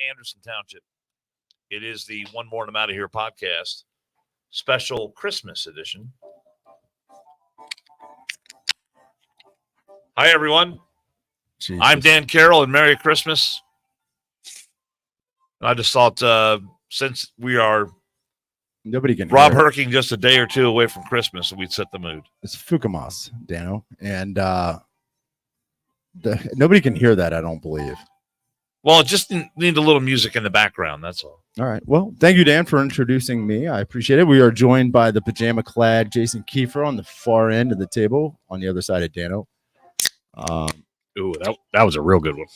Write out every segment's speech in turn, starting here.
Anderson Township. It is the One More and I'm Out of Here podcast, special Christmas edition. Hi, everyone. Jesus. I'm Dan Carroll, and Merry Christmas. I just thought since we are Rob Herking just a day or two away from Christmas, we'd set the mood. It's Fuchamas, Dano, and nobody can hear that, I don't believe. Well, it just need a little music in the background, that's all. All right. Well, thank you, Dan, for introducing me. I appreciate it. We are joined by the pajama-clad Jason Kiefer on the far end of the table, on the other side of Dano. Ooh, that was a real good one.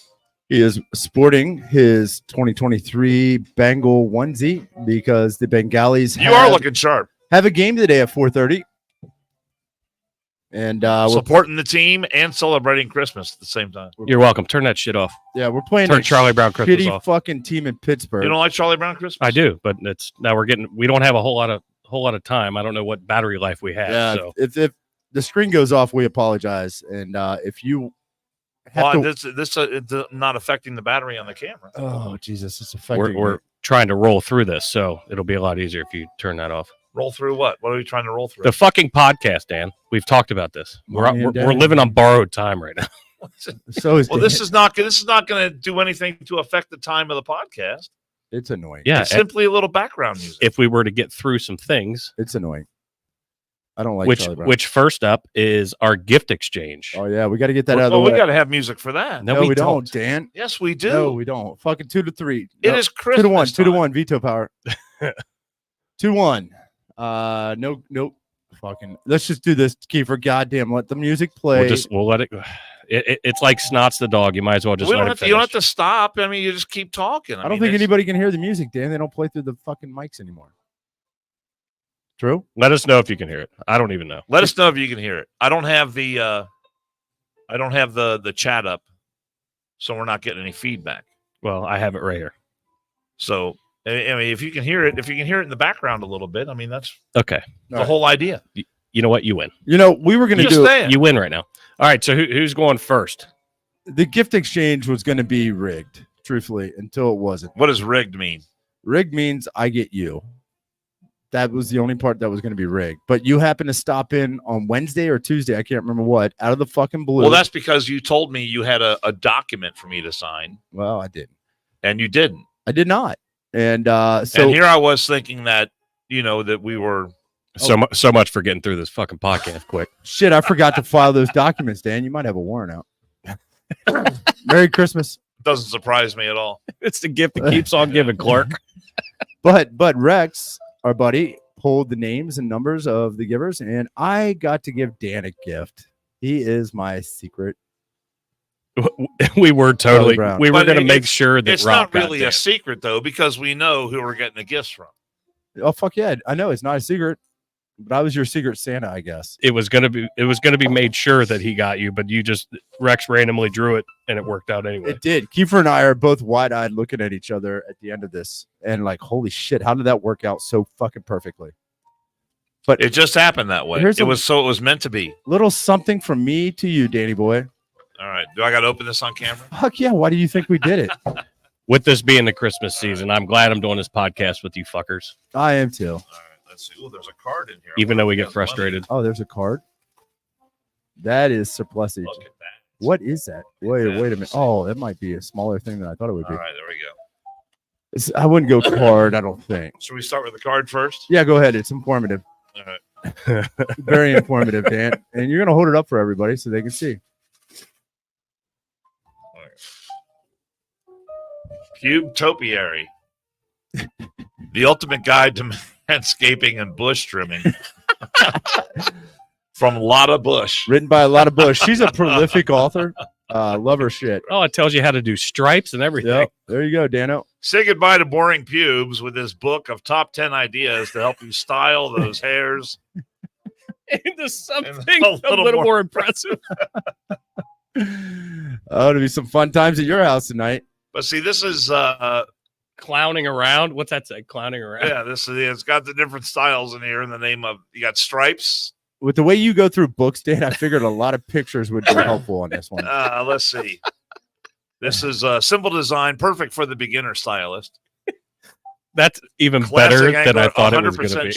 He is sporting his 2023 Bengal onesie because the Bengalis are looking sharp. Have a game today at 4:30. And supporting the team and celebrating Christmas at the same time. You're welcome. Turn that shit off. Yeah, we're playing Turn Charlie Brown Christmas shitty off. Fucking team in Pittsburgh. You don't like Charlie Brown Christmas? I do, but we don't have a whole lot of time. I don't know what battery life we have. Yeah, so. if the screen goes off, we apologize. And if you this not affecting the battery on the camera. Oh Jesus, it's affecting. We're trying to roll through this, so it'll be a lot easier if you turn that off. Roll through what? What are we trying to roll through? The fucking podcast, Dan. We've talked about this. We're living on borrowed time right now. This is not going to do anything to affect the time of the podcast. It's annoying. Yeah, it's simply a little background music. If we were to get through some things, it's annoying. I don't like which first up is our gift exchange. Oh yeah, we got to get that out of the way. We got to have music for that. No, we don't, Dan. Yes, we do. No, we don't. Fucking 2-3. It is Christmas. 2-1 veto power. 2-1. No. Fucking. Let's just do this, Kiefer. Goddamn, let the music play. We'll let it. It's like Snots the dog. You might as well just. You don't have to stop. I mean, you just keep talking. I don't think anybody can hear the music, Dan. They don't play through the fucking mics anymore. True. Let us know if you can hear it. I don't even know. Let us know if you can hear it. I don't have the chat up, so we're not getting any feedback. Well, I have it right here. So, I mean, if you can hear it in the background a little bit, I mean, that's okay. The whole idea. You know what? You win. You know, we were going to do it. You win right now. All right. So who's going first? The gift exchange was going to be rigged, truthfully, until it wasn't. What does rigged mean? Rigged means I get you. That was the only part that was going to be rigged. But you happened to stop in on Wednesday or Tuesday, I can't remember what, out of the fucking blue. Well, that's because you told me you had a document for me to sign. Well, I didn't. And you didn't. I did not. And and here I was thinking that, that we were... So much for getting through this fucking podcast quick. Shit, I forgot to file those documents, Dan. You might have a warrant out. Merry Christmas. Doesn't surprise me at all. It's the gift that keeps on giving, Clark. But Rex... Our buddy pulled the names and numbers of the givers, and I got to give Dan a gift. He is my secret. We were totally. We were going to make sure that it's Rob not really a secret though, because we know who we're getting the gifts from. Oh fuck yeah! I know it's not a secret, but I was your secret Santa, I guess. It was going to be made sure that he got you, but Rex randomly drew it, and it worked out anyway. It did. Kiefer and I are both wide-eyed looking at each other at the end of this, and like, holy shit, how did that work out so fucking perfectly? But it just happened that way. It was meant to be. Little something from me to you, Danny boy. All right. Do I got to open this on camera? Fuck yeah. Why do you think we did it? With this being the Christmas season, I'm glad I'm doing this podcast with you fuckers. I am too. All right. Let's see. Oh, there's a card in here. Even though we get frustrated. Oh, there's a card. That is surplusage. Look at that. What is that? Wait a minute. Oh, that might be a smaller thing than I thought it would be. All right, there we go. I wouldn't go card, I don't think. Should we start with the card first? Yeah, go ahead. It's informative. All right. Very informative, Dan. And you're going to hold it up for everybody so they can see. All right. Cube Topiary. The ultimate guide to landscaping and bush trimming. From Lotta Bush. Written by Lotta Bush. She's a prolific author. Love her shit. Oh, it tells you how to do stripes and everything. Yep. There you go, Dano. Say goodbye to boring pubes with this book of top 10 ideas to help you style those hairs into something a little more impressive. Oh, it'll be some fun times at your house tonight. But see, this is clowning around. What's that say? Clowning around. Yeah, it's got the different styles in here in the name of, you got stripes. With the way you go through books, Dan, I figured a lot of pictures would be helpful on this one. Let's see. This is a simple design, perfect for the beginner stylist. That's even Classic better than angler, I thought it was going to 100% be.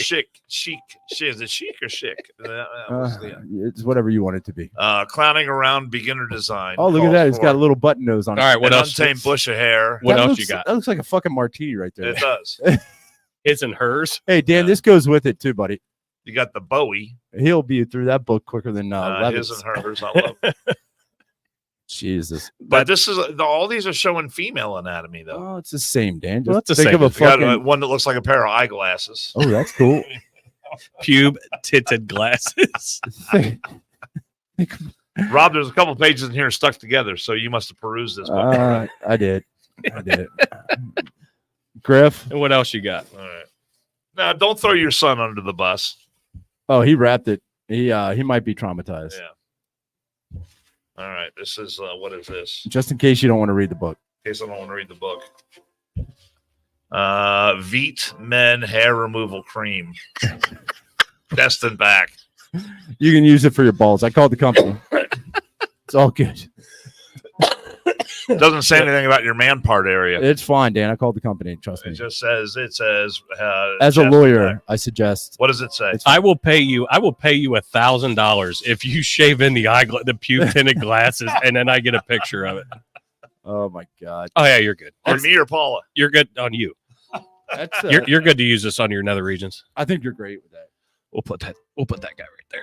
chic. Is it chic or chic? It's whatever you want it to be. Clowning around beginner design. Oh, look at that. It's got a little button nose on it. All right, what An else? untamed bush of hair. What That else looks- you got? That looks like a fucking martini right there. It does. His and hers. Hey, Dan, this goes with it too, buddy. You got the Bowie. He'll be through that book quicker than His Levin's. and hers. I love it. Jesus. But this is all these are showing female anatomy though. Oh, it's the same, Dan. Just Well, it's the think same. of a You got fucking. one that looks like a pair of eyeglasses. Oh, that's cool. Pube tinted glasses. Rob, there's a couple pages in here stuck together, so you must have perused this book. I did. Griff. And what else you got? All right. Now, don't throw your son under the bus. Oh, he wrapped it. He might be traumatized. Yeah. All right. This is what is this? Just in case you don't want to read the book. In case I don't want to read the book. Veet Men Hair Removal Cream. Destined back. You can use it for your balls. I called the company. It's all good. Doesn't say anything about your man part area. It's fine, Dan. I called the company. Trust It me. just says As a destined lawyer, back. I suggest. What does it say? I will pay you $1,000 if you shave in the the pube tinted glasses and then I get a picture of it. Oh my God. Oh yeah, you're good. On me or Paula? You're good on you. That's. You're good to use this on your nether regions. I think you're great with that. We'll put that guy right there.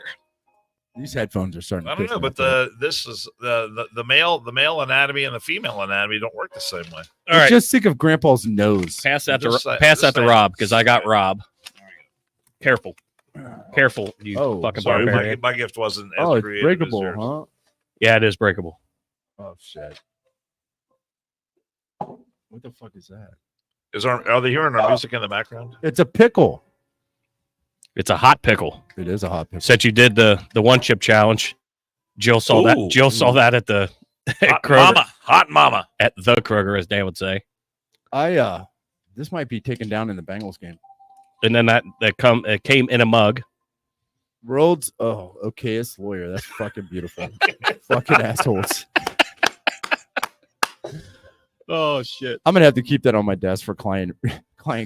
These headphones are starting. I to don't piss know, me but off. this is the male anatomy and the female anatomy don't work the same way. All right, Just think of Grandpa's nose. pass that Just to say- just say- Rob because I got Rob. Careful, you Oh, fucking Sorry, barbarian. my gift wasn't as Oh, it's creative as breakable, yours. huh? Yeah, it is breakable. Oh shit. What the fuck is that? Are they hearing our music in the background? It's a pickle. It's a hot pickle. It is a hot pickle. Since you did the one chip challenge, Jill saw that. Ooh. Jill saw that at the Hot Kroger, mama, hot mama. at the Kroger, as Dan would say. This might be taken down in the Bengals game. And then it came in a mug. World's okayest lawyer. That's fucking beautiful. Fucking assholes. Oh shit! I'm gonna have to keep that on my desk for client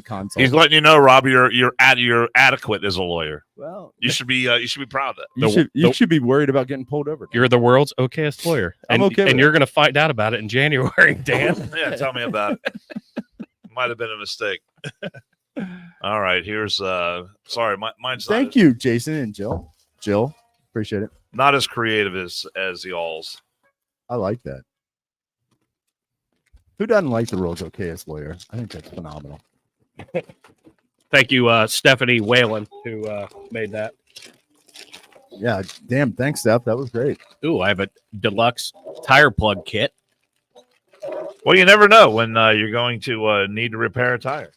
consult. He's letting you know, Rob, you're adequate as a lawyer. Well, You should be proud of that. you should be worried about getting pulled over. You're the world's okayest lawyer, I'm and, okay with and it. you're gonna find out about it in January, Dan. Yeah, tell me about it. Might have been a mistake. All right, here's sorry, mine's Thank you, Jason and Jill. Jill, appreciate it. not as creative as the alls. I like that. Who doesn't like the world's okayest lawyer? I think that's phenomenal. Thank you, Stephanie Whalen, who made that. Yeah, damn. Thanks, Steph. That was great. Ooh, I have a deluxe tire plug kit. Well, you never know when you're going to need to repair a tire.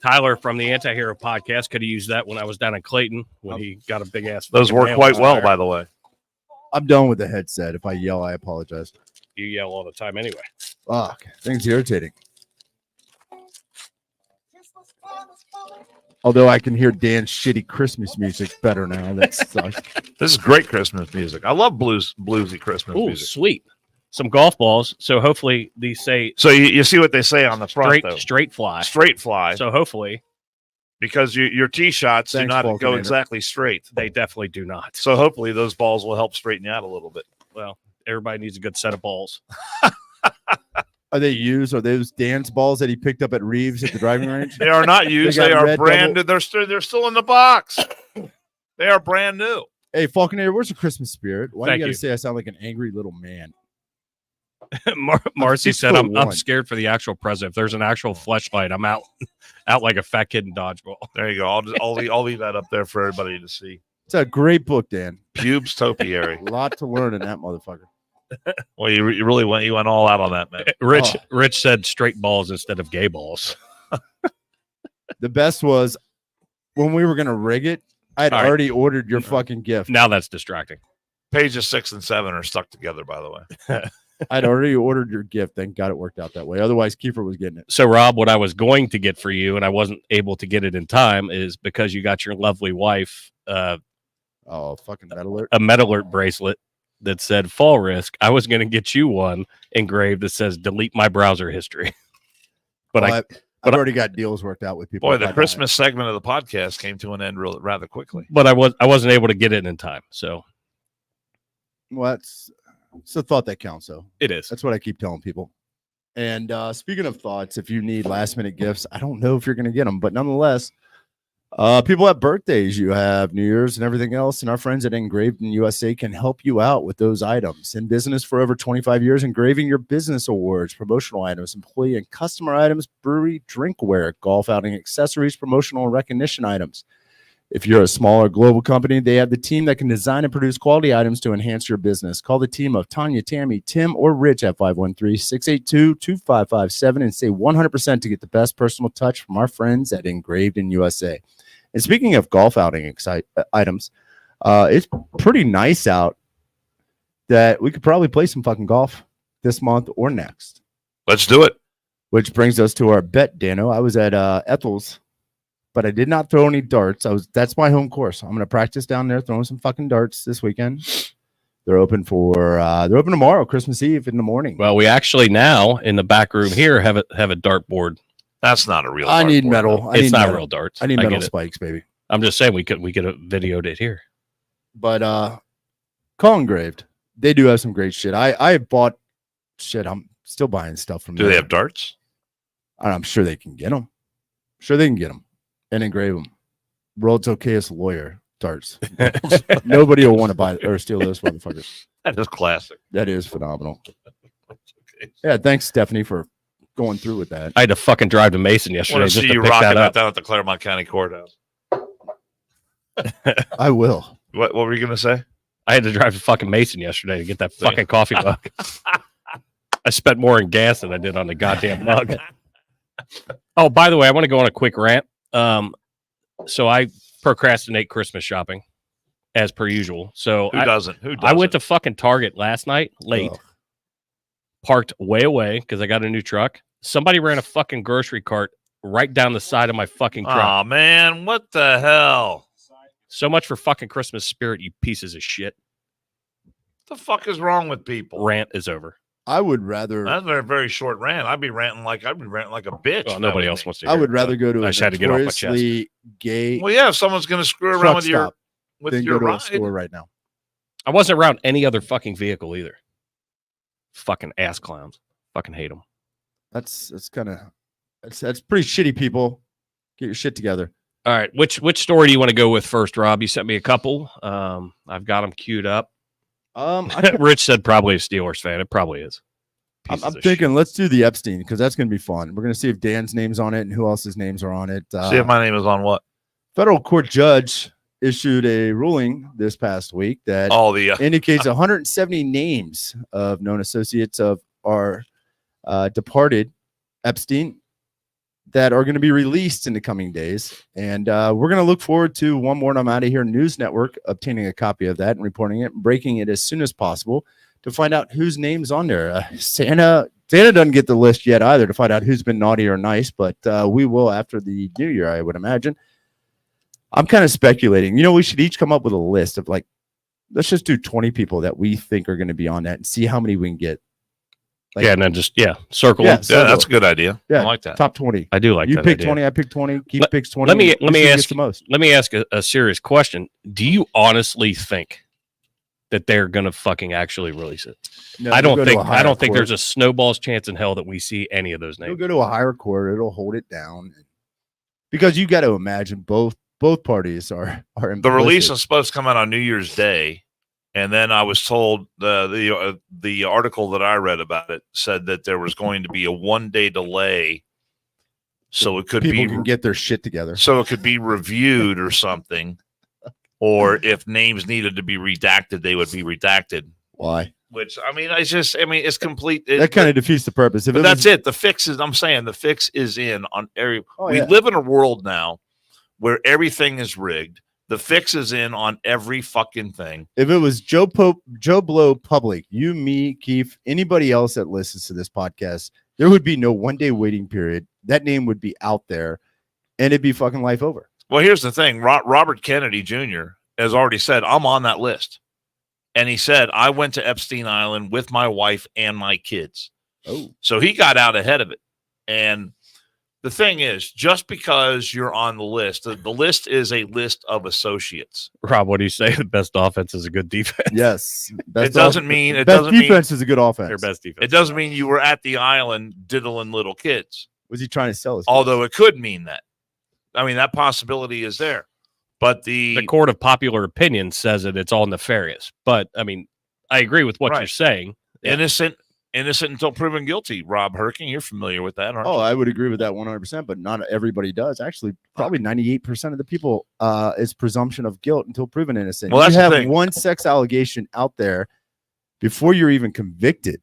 Tyler from the Anti-Hero podcast could have used that when I was down in Clayton when he got a big ass. Those fucking work nail quite on well, tire. by the way. I'm done with the headset. If I yell, I apologize. You yell all the time anyway. Fuck. Things irritating. Although I can hear Dan's shitty Christmas music better now. That sucks. This is great Christmas music. I love bluesy Christmas Ooh, music. sweet. Some golf balls. So hopefully these say So you see what they say on the front, though. straight fly. Straight fly. So hopefully Because your tee shots do Thanks, not Paul go Commander. exactly straight. they definitely do not. So hopefully those balls will help straighten you out a little bit. Well, everybody needs a good set of balls. Are they used? Are those Dan's balls that he picked up at Reeves at the driving range? They are not used. got They are red brand new. They're still in the box. They are brand new. Hey, Falconer, where's the Christmas spirit? Why do Thank you got to you. say I sound like an angry little man? Marcy 6'1". said, I'm scared for the actual present. If there's an actual fleshlight, I'm out like a fat kid in dodgeball. There you go. I'll leave that up there for everybody to see. It's a great book, Dan. Pubes topiary. A lot to learn in that motherfucker. Well, you really went all out on that, man. Rich said straight balls instead of gay balls. The best was when we were going to rig it, I'd All right. already ordered your fucking gift. Now that's distracting. Pages 6 and 7 are stuck together, by the way. I'd already ordered your gift. Thank God it worked out that way. Otherwise, Kiefer was getting it. So, Rob, what I was going to get for you, and I wasn't able to get it in time, is because you got your lovely wife Oh, fucking metal alert. a Metal Alert bracelet that said fall risk, I was going to get you one engraved that says delete my browser history. But I've already got deals worked out with people. Boy, the Christmas segment of the podcast came to an end rather quickly. But I wasn't able to get it in time. So, well, it's a thought that counts, though. It is. That's what I keep telling people. And speaking of thoughts, if you need last minute gifts, I don't know if you're going to get them, but nonetheless, people have birthdays, you have New Year's and everything else, and our friends at Engraved in USA can help you out with those items. In business for over 25 years, engraving your business awards, promotional items, employee and customer items, brewery drinkware, golf outing accessories, promotional and recognition items. If you're a smaller global company, they have the team that can design and produce quality items to enhance your business. Call the team of Tanya, Tammy, Tim, or Rich at 513-682-2557 and say 100% to get the best personal touch from our friends at Engraved in USA. And speaking of golf outing items, it's pretty nice out that we could probably play some fucking golf this month or next. Let's do it. Which brings us to our bet, Dano. I was at Ethel's, but I did not throw any darts. That's my home course. I'm going to practice down there throwing some fucking darts this weekend. They're open tomorrow, Christmas Eve in the morning. Well, we actually now in the back room here have a dartboard. That's not a real. I need metal. It's not real darts. I need metal spikes, baby. I'm just saying we could have videoed it here. But call Engraved. They do have some great shit. I bought shit. I'm still buying stuff from them. Do they have darts? I'm sure they can get them. Sure they can get them and engrave them. World's okayest lawyer darts. Nobody will want to buy or steal those motherfuckers. That is classic. That is phenomenal. Okay. Yeah, thanks, Stephanie, for going through with that. I had to fucking drive to Mason yesterday just to see you pick rocking that up. down at the Claremont County Courthouse. I will. What were you going to say? I had to drive to fucking Mason yesterday to get that fucking coffee mug. I spent more in gas than I did on the goddamn mug. Oh, by the way, I want to go on a quick rant. So I procrastinate Christmas shopping as per usual. So Who doesn't? I went to fucking Target last night late, parked way away because I got a new truck. Somebody ran a fucking grocery cart right down the side of my fucking truck. Oh man, what the hell? So much for fucking Christmas spirit, you pieces of shit. What the fuck is wrong with people? Rant is over. I would rather. That's a very short rant. I'd be ranting like a bitch. Well, nobody else wants to. I would rather go to I a just had to get off my chest. Gay. Well, yeah, if someone's going to screw around with your go to a store right now. I wasn't around any other fucking vehicle either. Fucking ass clowns. Fucking hate them. That's pretty shitty, people. Get your shit together. All right, which story do you want to go with first, Rob? You sent me a couple. I've got them queued up. Rich said probably a Steelers fan. It probably is. I'm thinking let's do the Epstein because that's going to be fun. We're going to see if Dan's name's on it and who else's names are on it. See if my name is on what? Federal court judge issued a ruling this past week that indicates 170 names of known associates of our departed Epstein that are going to be released in the coming days. And we're going to look forward to One More and I'm Out of Here News Network obtaining a copy of that and reporting it and breaking it as soon as possible to find out whose name's on there. Santa doesn't get the list yet either to find out who's been naughty or nice, but we will after the new year, I would imagine. I'm kind of speculating. We should each come up with a list of let's just do 20 people that we think are going to be on that and see how many we can get. And then circle. Yeah, that's a good idea. Yeah, I like that. Top 20. I do like that. You pick idea. 20, I pick 20. Keith picks 20. Let me ask the most. Let me ask a serious question. Do you honestly think that they're going to fucking actually release it? No, I don't think court. there's a snowball's chance in hell that we see any of those names. You'll go to a higher court. It'll hold it down because you got to imagine both parties are the release is supposed to come out on New Year's Day. And then I was told the article that I read about it said that there was going to be a 1-day delay, so it could people can get their shit together. So it could be reviewed or something, or if names needed to be redacted, they would be redacted. Why? Which it's complete. That kind of defeats the purpose. But that's it. The fix is. I'm saying the fix is in on every. We live in a world now where everything is rigged. The fix is in on every fucking thing. If it was Joe Blow Public, you, me, Keith, anybody else that listens to this podcast, there would be no 1-day waiting period. That name would be out there, and it'd be fucking life over. Well, here's the thing. Robert Kennedy Jr. has already said, I'm on that list. And he said, I went to Epstein Island with my wife and my kids. Oh. So he got out ahead of it. And the thing is, just because you're on the list, the list is a list of associates. Rob, what do you say? The best offense is a good defense. Yes. It doesn't mean defense is a good offense. Their best defense. It doesn't mean you were at the island diddling little kids. Was he trying to sell us? Although it could mean that. I mean, that possibility is there. But the court of popular opinion says that it's all nefarious. But I mean, I agree with what you're saying. Innocent until proven guilty. Rob Herking, you're familiar with that, aren't you? Oh, I would agree with that 100%, but not everybody does. Actually, probably 98% of the people is presumption of guilt until proven innocent. Well, that's you have the thing. One sex allegation out there before you're even convicted,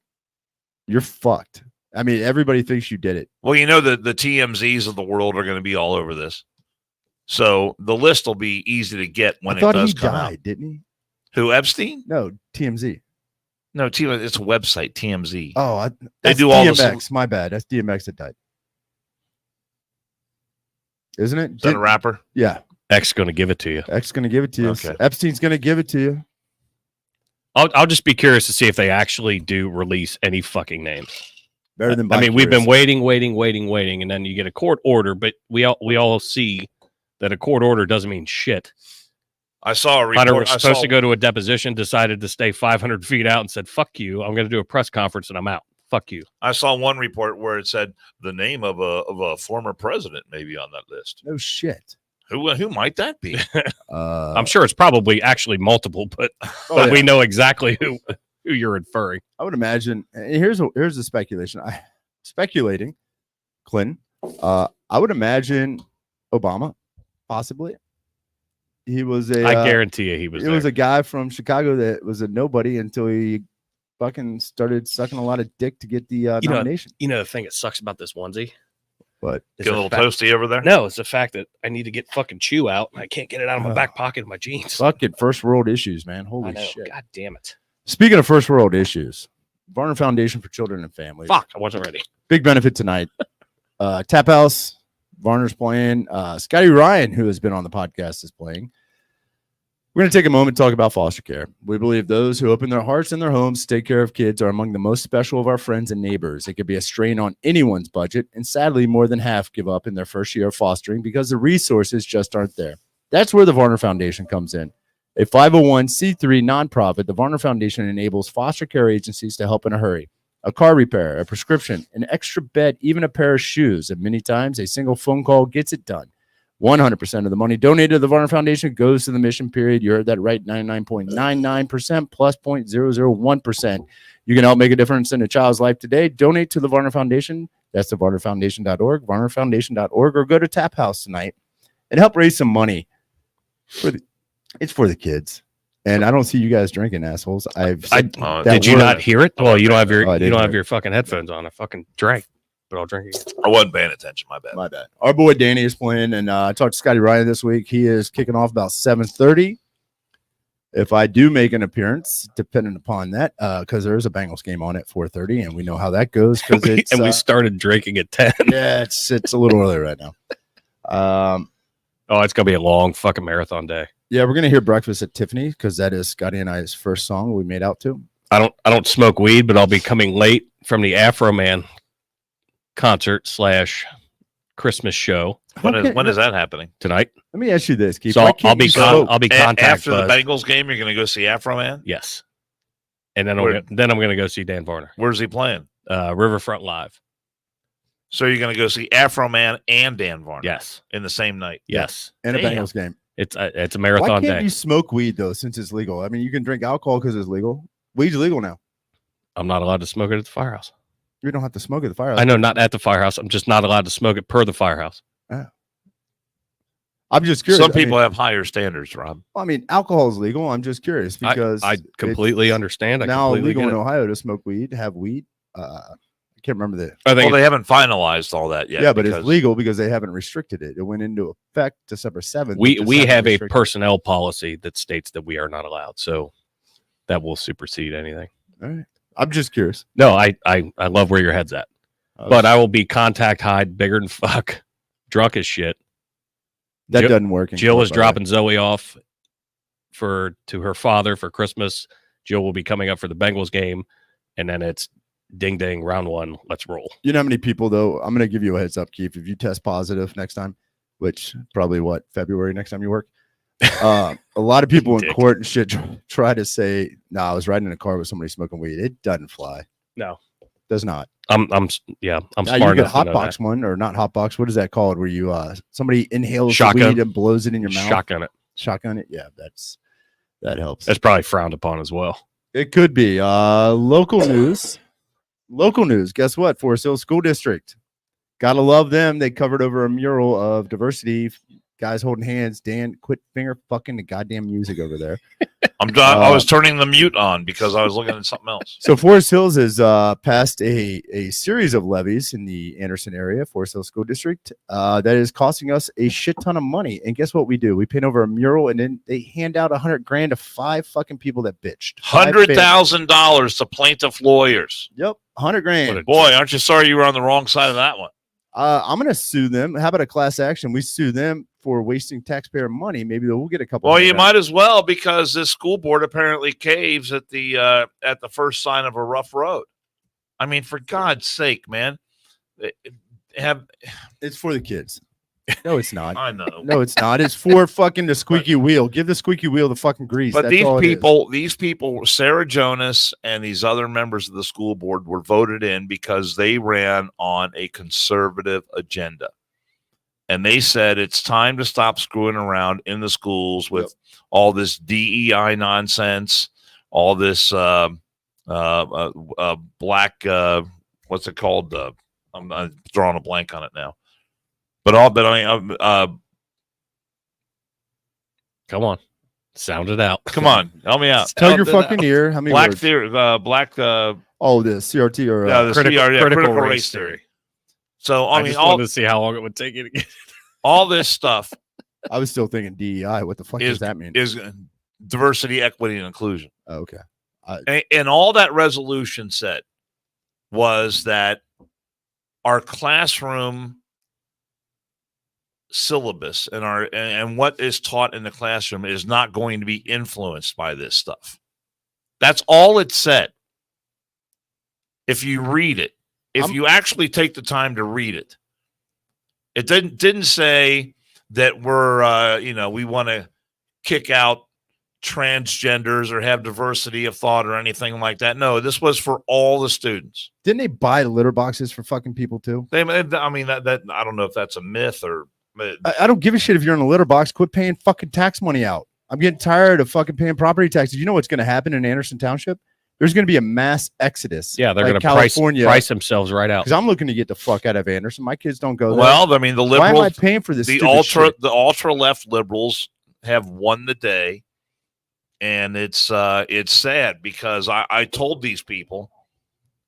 you're fucked. I mean, everybody thinks you did it. Well, you know that the TMZs of the world are going to be all over this. So the list will be easy to get when it does come out. He died, didn't he? Who, Epstein? No, TMZ. No, it's a website, TMZ. Oh, they do DMX, all this. My bad. That's DMX that died. Isn't it? Is that a rapper? Yeah. X going to give it to you. X going to give it to you. Okay. Epstein's going to give it to you. I'll just be curious to see if they actually do release any fucking names. Better than I mean, we've been waiting, and then you get a court order, but we all see that a court order doesn't mean shit. I saw a report. Hunter was supposed to go to a deposition, decided to stay 500 feet out and said, fuck you. I'm going to do a press conference and I'm out. Fuck you. I saw one report where it said the name of a former president may be on that list. No shit. Who might that be? I'm sure it's probably actually multiple, but we know exactly who you're inferring. I would imagine. Here's a speculation. Speculating, Clinton. I would imagine Obama, possibly. He was I guarantee you he was. It was a guy from Chicago that was a nobody until he fucking started sucking a lot of dick to get the nomination. You know the thing that sucks about this onesie? What? Get a little toasty over there? No, it's the fact that I need to get fucking chew out and I can't get it out of my back pocket of my jeans. Fucking first world issues, man. Holy shit. God damn it. Speaking of first world issues, Varner Foundation for Children and Families. Fuck, I wasn't ready. Big benefit tonight. Tap House, Varner's playing. Scotty Ryan, who has been on the podcast, is playing. We're going to take a moment to talk about foster care. We believe those who open their hearts and their homes to take care of kids are among the most special of our friends and neighbors. It could be a strain on anyone's budget, and sadly, more than half give up in their first year of fostering because the resources just aren't there. That's where the Varner Foundation comes in. A 501c3 nonprofit, the Varner Foundation enables foster care agencies to help in a hurry. A car repair, a prescription, an extra bed, even a pair of shoes, and many times a single phone call gets it done. 100% of the money donated to the Varner Foundation goes to the mission, period. You heard that right, 99.99% plus 0.001%. You can help make a difference in a child's life today. Donate to the Varner Foundation. That's the varnerfoundation.org, varnerfoundation.org, or go to Tap House tonight and help raise some money. It's for the kids. And I don't see you guys drinking, assholes. Did you not hear it? Well, you don't have your fucking headphones on. I fucking drank. But I'll drink again. I wasn't paying attention. My bad. Our boy Danny is playing, and I talked to Scotty Ryan this week. He is kicking off about 7:30. If I do make an appearance, depending upon that, because there is a Bengals game on at 4:30, and we know how that goes. And we started drinking at 10. Yeah, it's a little early right now. It's gonna be a long fucking marathon day. Yeah, we're gonna hear "Breakfast at Tiffany" because that is Scotty and I's first song we made out to. I don't smoke weed, but I'll be coming late from the Afro Man concert / Christmas show. When is that happening? Tonight. Let me ask you this, Keith. So I'll be contact after the Bengals game. You're going to go see Afro Man. Yes, and then I'm going to go see Dan Varner. Where's he playing? Riverfront Live. So you're going to go see Afro Man and Dan Varner. Yes, in the same night. Yes, and a Bengals game. It's a marathon day. Why can't you smoke weed though? Since it's legal. I mean, you can drink alcohol because it's legal. Weed's legal now. I'm not allowed to smoke it at the firehouse. You don't have to smoke at the firehouse. I know, not at the firehouse. I'm just not allowed to smoke it per the firehouse. Oh. I'm just curious. Some people have higher standards, Rob. I mean, alcohol is legal. I'm just curious because I completely understand. Now legal in Ohio to smoke weed, have weed. I can't remember they haven't finalized all that yet. Yeah, but it's legal because they haven't restricted it. It went into effect December 7th. We have a personnel policy that states that we are not allowed, so that will supersede anything. All right. I'm just curious. No, I love where your head's at. But I will be contact high, bigger than fuck, drunk as shit. That doesn't work. Jill is dropping Zoe off to her father for Christmas. Jill will be coming up for the Bengals game, and then it's ding ding round 1. Let's roll. You know how many people though? I'm going to give you a heads up, Keith. If you test positive next time, which probably February next time you work. A lot of people in court and shit try to say, "No, I was riding in a car with somebody smoking weed." It doesn't fly. No, does not. I'm smart you enough get to hot know box that. one or not hot box. What is that called? Where you somebody inhales Shotgun. the weed and blows it in your mouth? Shotgun it. Yeah, that helps. That's probably frowned upon as well. It could be. Local news. Guess what? Forest Hill School District. Gotta love them. They covered over a mural of diversity. Guys holding hands. Dan, quit finger fucking the goddamn music over there. I'm done. I was turning the mute on because I was looking at something else. So Forest Hills has passed a series of levies in the Anderson area, Forest Hills School District, that is costing us a shit ton of money. And guess what we do? We paint over a mural, and then they hand out $100,000 to 5 fucking people that bitched. $100,000 to plaintiff lawyers. Yep, $100,000. Boy, aren't you sorry you were on the wrong side of that one? I'm going to sue them. How about a class action? We sue them for wasting taxpayer money. Maybe we'll get a couple. Well, you might as well, because this school board apparently caves at the first sign of a rough road. I mean, for God's sake, man, it's for the kids. No, it's not. I know. No, it's not. It's for fucking the squeaky wheel. Give the squeaky wheel the fucking grease. But these people, Sarah Jonas and these other members of the school board were voted in because they ran on a conservative agenda. And they said it's time to stop screwing around in the schools with all this DEI nonsense, all this black, what's it called? I'm drawing a blank on it now. Come on, sound it out. Come on, help me out. Tell your fucking ear how many black words? theory, black. The CRT or critical race theory. So I mean, just wanted to see how long it would take you to get all this stuff. I was still thinking DEI. What the fuck does that mean? Is diversity, equity, and inclusion. Oh, okay. And all that resolution said was that our classroom syllabus and what is taught in the classroom is not going to be influenced by this stuff. That's all it said. If you read it, if you actually take the time to read it, it didn't say that we're we want to kick out transgenders or have diversity of thought or anything like that. No, this was for all the students. Didn't they buy litter boxes for fucking people too? I mean that I don't know if that's a myth or. I don't give a shit if you're in a litter box. Quit paying fucking tax money out. I'm getting tired of fucking paying property taxes. You know what's going to happen in Anderson Township? There's going to be a mass exodus. Yeah, they're going to price themselves right out. Because I'm looking to get the fuck out of Anderson. My kids don't go there. Well, I mean, the liberals. Why am I paying for this? The ultra left liberals have won the day, and it's sad because I told these people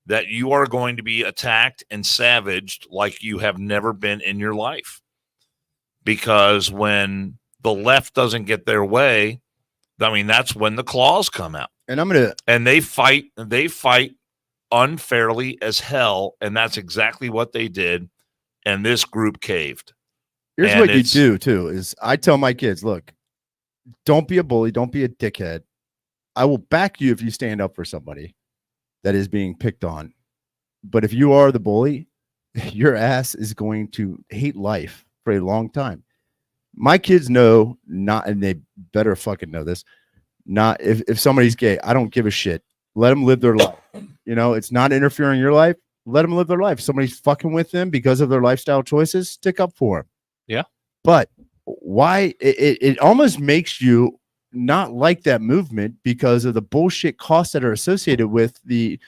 that you are going to be attacked and savaged like you have never been in your life. Because when the left doesn't get their way, I mean, that's when the claws come out. And they fight unfairly as hell, and that's exactly what they did. And this group caved. Here's what you do too: is I tell my kids, look, don't be a bully, don't be a dickhead. I will back you if you stand up for somebody that is being picked on. But if you are the bully, your ass is going to hate life for a long time. My kids know not, and they better fucking know this. Not if somebody's gay, I don't give a shit. Let them live their life. You know, it's not interfering in your life. Let them live their life. If somebody's fucking with them because of their lifestyle choices, stick up for them. Yeah. But why it almost makes you not like that movement because of the bullshit costs that are associated with the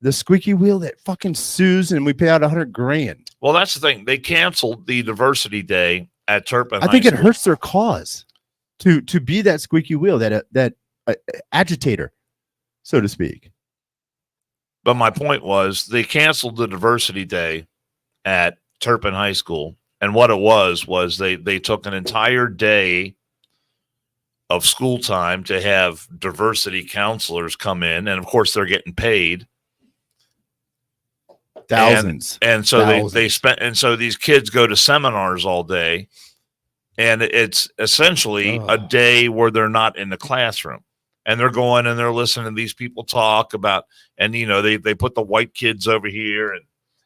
squeaky wheel that fucking sues and we pay out $100,000. Well, that's the thing. They canceled the diversity day at Turpin. I think it hurts their cause to be that squeaky wheel, that agitator, so to speak. But my point was they canceled the diversity day at Turpin High School. And what it was they took an entire day of school time to have diversity counselors come in. And of course they're getting paid. Thousands. And so they spent, and so these kids go to seminars all day, and it's essentially a day where they're not in the classroom. and they're going and they're listening to these people talk about, and they put the white kids over here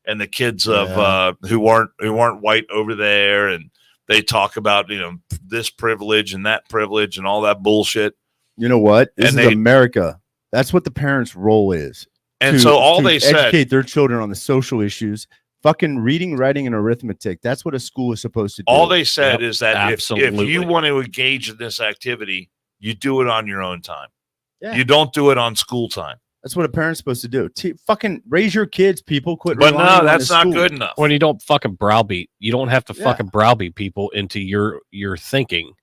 and the kids of who aren't white over there, and they talk about this privilege and that privilege and all that bullshit. You know what? This is America. That's what the parents' role is. And so all they said, educate their children on the social issues, fucking reading, writing, and arithmetic. That's what a school is supposed to do. All they said is that if you want to engage in this activity, you do it on your own time. Yeah. You don't do it on school time. That's what a parent's supposed to do. Fucking raise your kids, people. Quit. But no, that's not good enough. When you don't fucking browbeat, you don't have to fucking browbeat people into your thinking.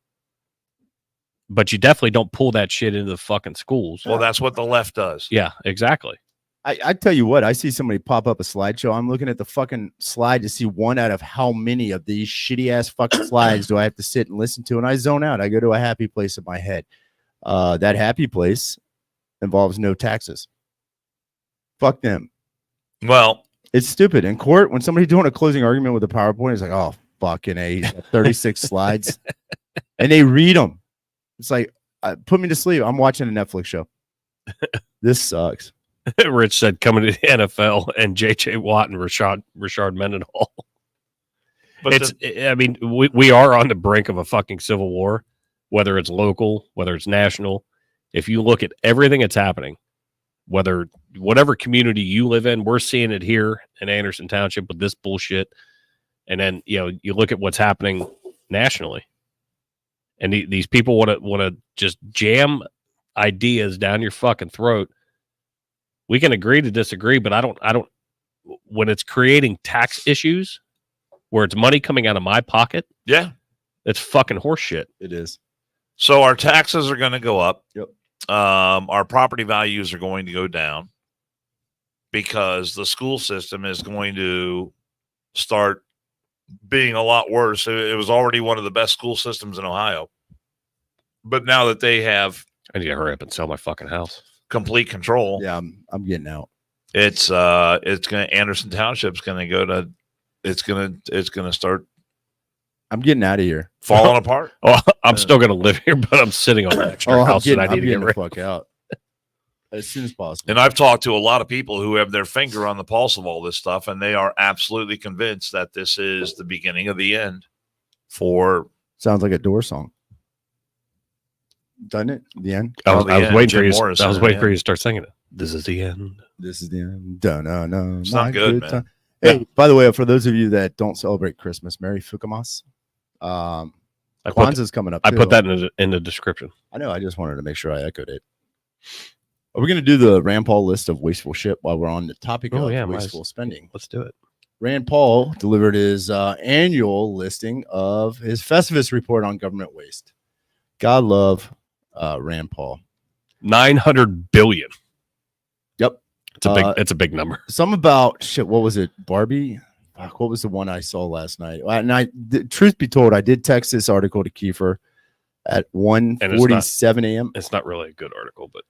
But you definitely don't pull that shit into the fucking schools. Well, that's what the left does. Yeah, exactly. I tell you what, I see somebody pop up a slideshow. I'm looking at the fucking slide to see one out of how many of these shitty ass fucking slides do I have to sit and listen to, and I zone out. I go to a happy place in my head. That happy place involves no taxes. Fuck them. Well, it's stupid. In court, when somebody's doing a closing argument with a PowerPoint, it's like, oh, fucking A, 36 slides. And they read them. It's like, put me to sleep. I'm watching a Netflix show. This sucks. Rich said coming to the NFL and J.J. Watt and Rashard Mendenhall. But we are on the brink of a fucking civil war, whether it's local, whether it's national. If you look at everything that's happening, whatever community you live in, we're seeing it here in Anderson Township with this bullshit. And then, you look at what's happening nationally. And these people want to just jam ideas down your fucking throat. We can agree to disagree, but I don't. When it's creating tax issues, where it's money coming out of my pocket, it's fucking horseshit. It is. So our taxes are going to go up. Yep. Our property values are going to go down because the school system is going to start being a lot worse. It was already one of the best school systems in Ohio, but now that they have, I need to hurry up and sell my fucking house. Complete control. Yeah, I'm getting out. It's gonna Anderson Township's gonna go to. It's gonna start. I'm getting out of here. Falling apart. Oh, I'm still gonna live here, but I'm sitting on an extra house that I need to get the fuck out as soon as possible. And I've talked to a lot of people who have their finger on the pulse of all this stuff, and they are absolutely convinced that this is the beginning of the end. Sounds like a Doors song. Doesn't it? The end. I was waiting for you. I was waiting for you to start singing it. This is the end. This is the end. No. It's not good, man. Time. Hey, by the way, for those of you that don't celebrate Christmas, Merry Fuchamas. Kwanzaa's coming up. I put that in the description. I know. I just wanted to make sure I echoed it. Are we going to do the Rand Paul list of wasteful shit while we're on the topic of wasteful spending? Let's do it. Rand Paul delivered his annual listing of his Festivus report on government waste. God love Rand Paul. 900 billion. Yep. It's a big number. Some about shit. What was it? Barbie? Fuck, what was the one I saw last night? And truth be told, I did text this article to Kiefer at 1:47 a.m. It's not really a good article, but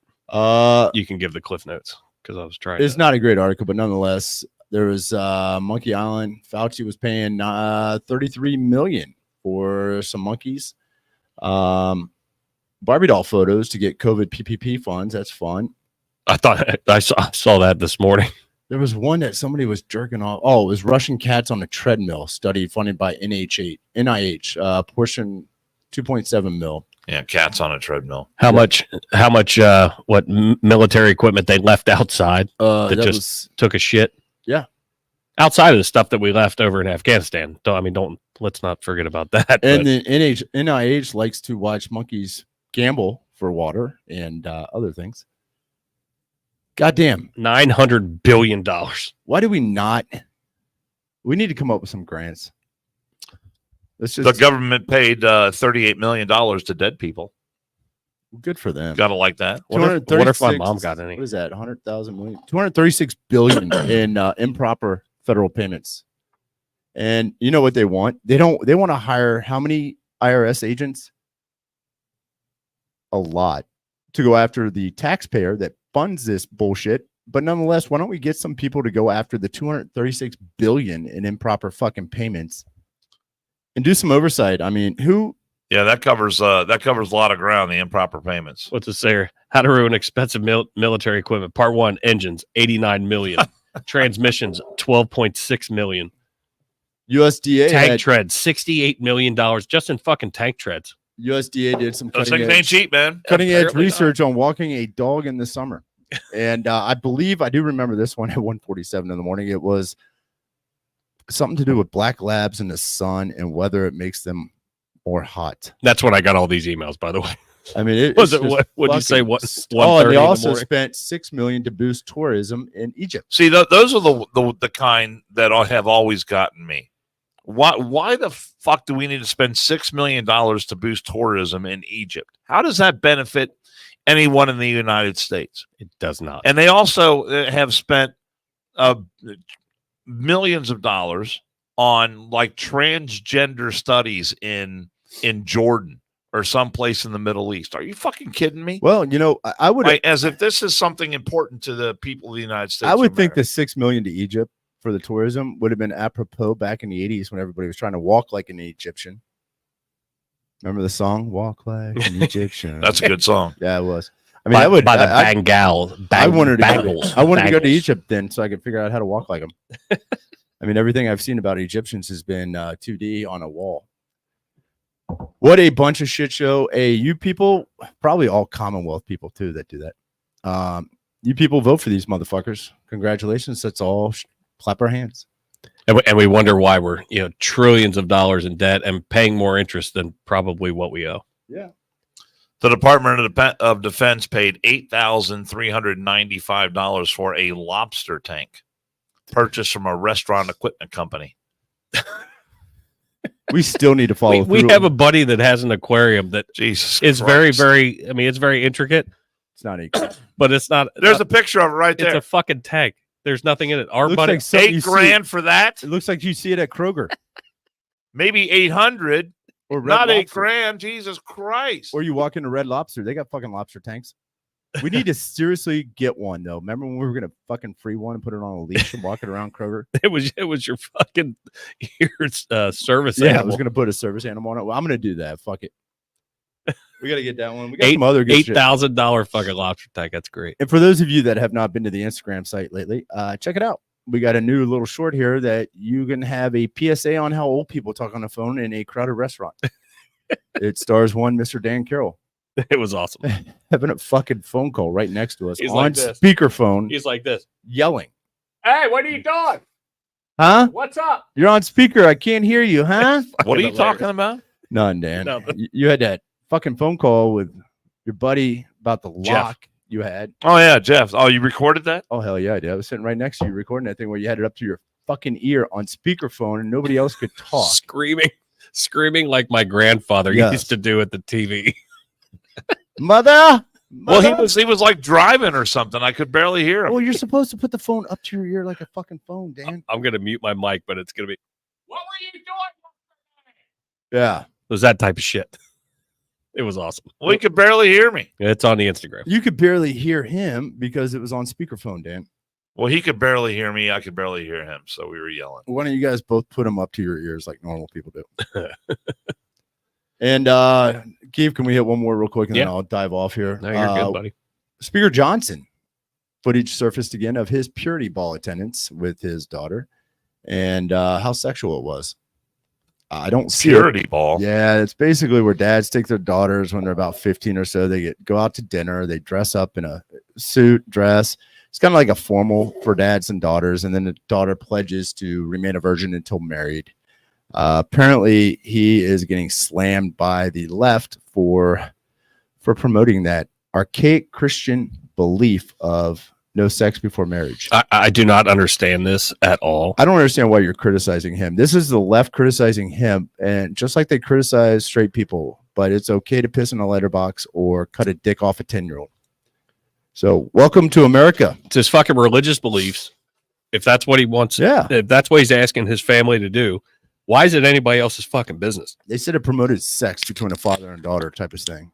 you can give the cliff notes because I was trying. It's not a great article, but nonetheless, there was Monkey Island. Fauci was paying $33 million for some monkeys. Barbie doll photos to get COVID PPP funds. That's fun. I thought I saw that this morning. There was one that somebody was jerking off. Oh, it was Russian cats on a treadmill study funded by NIH. Portion 2.7 mil. Yeah, cats on a treadmill. How much? What military equipment they left outside that just took a shit? Yeah, outside of the stuff that we left over in Afghanistan. Let's not forget about that. And the NIH likes to watch monkeys gamble for water and other things. Goddamn. $900 billion. Why do we not? We need to come up with some grants. The government paid $38 million to dead people. Good for them. Gotta like that. What if my mom got any? What is that? 100,000 million? 236 billion in improper federal payments. And you know what they want? They want to hire how many IRS agents? A lot to go after the taxpayer that funds this bullshit. But nonetheless, why don't we get some people to go after the 236 billion in improper fucking payments and do some oversight? I mean, Yeah, that covers a lot of ground. The improper payments. What's it say? How to ruin expensive military equipment. Part 1: engines, $89 million. Transmissions, $12.6 million. USDA tank treads, $68 million just in fucking tank treads. USDA did some those things ain't cheap, man. Cutting edge research on walking a dog in the summer, and I do remember this one at 1:47 in the morning. It was something to do with black labs in the sun and whether it makes them more hot. That's when I got all these emails, by the way. I mean, what did you say? What? Oh, they also spent $6 million to boost tourism in Egypt. See, those are the kind that have always gotten me. Why the fuck do we need to spend $6 million to boost tourism in Egypt? How does that benefit anyone in the United States? It does not. And they also have spent millions of dollars on like transgender studies in Jordan or someplace in the Middle East. Are you fucking kidding me? Well, I would, as if this is something important to the people of the United States. I would think the $6 million to Egypt for the tourism would have been apropos back in the 80s when everybody was trying to walk like an Egyptian. Remember the song "Walk Like an Egyptian"? That's a good song. Yeah, it was. I mean, I would by the Bangals. I wanted to go to Egypt then, so I could figure out how to walk like them. I mean, everything I've seen about Egyptians has been 2D on a wall. What a bunch of shit show. You people, probably all Commonwealth people too that do that. You people vote for these motherfuckers. Congratulations. That's all. Clap our hands. And we wonder why we're trillions of dollars in debt and paying more interest than probably what we owe. Yeah. The Department of Defense paid $8,395 for a lobster tank purchased from a restaurant equipment company. We still need to follow we have a buddy that has an aquarium that Jesus is Christ. very, very, I mean, it's very intricate. It's not equal. But it's not. There's a picture of it right there. It's a fucking tank. There's nothing in it. Our Looks buddy, like something $8,000 for that. It looks like you see it at Kroger. Maybe 800. Or Red not Lobster. $8,000. Jesus Christ. Or you walk into Red Lobster. They got fucking lobster tanks. We need to seriously get one though. Remember when we were gonna fucking free one and put it on a leash and walk it around Kroger? It was your fucking service Yeah, animal. I was gonna put a service animal on it. Well, I'm gonna do that. Fuck it. We gotta get that one. We got some other good shit. $8,000 fucking lobster tank. That's great. And for those of you that have not been to the Instagram site lately, check it out. We got a new little short here that you can have a PSA on how old people talk on the phone in a crowded restaurant. It stars one Mr. Dan Carroll. It was awesome. Having a fucking phone call right next to us He's on like this. speakerphone. He's like this. Yelling. Hey, what are you doing? Huh? What's up? You're on speaker. I can't hear you, huh? What are you talking about? None, Dan. Nothing. You had that fucking phone call with your buddy about the Jeff. lock you had. Oh, yeah, Jeff. Oh, you recorded that? Oh, hell yeah, I did. I was sitting right next to you recording that thing where you had it up to your fucking ear on speakerphone and nobody else could talk. Screaming like my grandfather Yes. used to do at the TV. Mother! Well, he was like driving or something. I could barely hear him. Well, you're supposed to put the phone up to your ear like a fucking phone, Dan. I'm gonna mute my mic, but it's gonna be. What were you doing? Yeah. It was that type of shit. It was awesome. Well, he could barely hear me. It's on the Instagram. You could barely hear him because it was on speakerphone, Dan. Well, he could barely hear me. I could barely hear him. So we were yelling. Why don't you guys both put them up to your ears like normal people do? And Keith, can we hit one more real quick and then I'll dive off here? No, you're good, buddy. Speaker Johnson, footage surfaced again of his purity ball attendance with his daughter and how sexual it was. I don't see Purity ball. Yeah, it's basically where dads take their daughters when they're about 15 or so. They go out to dinner. They dress up in a suit, dress. It's kind of like a formal for dads and daughters. And then the daughter pledges to remain a virgin until married. Apparently, he is getting slammed by the left for promoting that archaic Christian belief of no sex before marriage. I do not understand this at all. I don't understand why you're criticizing him. This is the left criticizing him, and just like they criticize straight people, but it's okay to piss in a letterbox or cut a dick off a 10-year-old. So welcome to America. It's his fucking religious beliefs. If that's what he wants, if that's what he's asking his family to do, why is it anybody else's fucking business? They said it promoted sex between a father and daughter type of thing.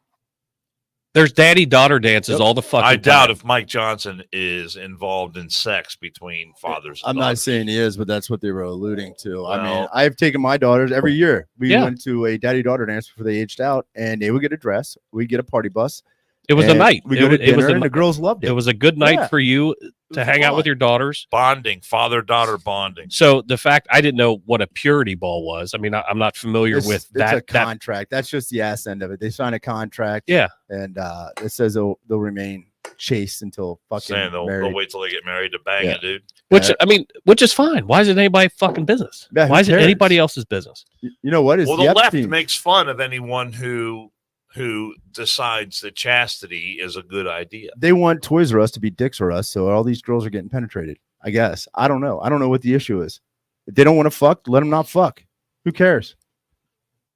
There's daddy-daughter dances all the fucking I time. doubt if Mike Johnson is involved in sex between fathers and I'm daughters. not saying he is, but that's what they were alluding to. Well, I mean, I've taken my daughters every year. We Yeah. went to a daddy-daughter dance before they aged out, and they would get a dress. We get a party bus. It was a night. We go to dinner, and the girls loved it. It was a good night Yeah. for you to hang out fun. with your daughters. Bonding, father-daughter bonding. So the fact I didn't know what a purity ball was. I mean, I'm not familiar with that. It's a contract. That's just the ass end of it. They sign a contract. Yeah. And it says they'll remain chaste until fucking Saying they'll wait till they get married to bang a dude. Which is fine. Why is it anybody fucking business? Yeah, why is it cares? anybody else's business? You know what? Well, the left makes fun of anyone who decides that chastity is a good idea. They want Toys R Us to be Dicks R Us, so all these girls are getting penetrated. I guess. I don't know. I don't know what the issue is. If they don't want to fuck, let them not fuck. Who cares?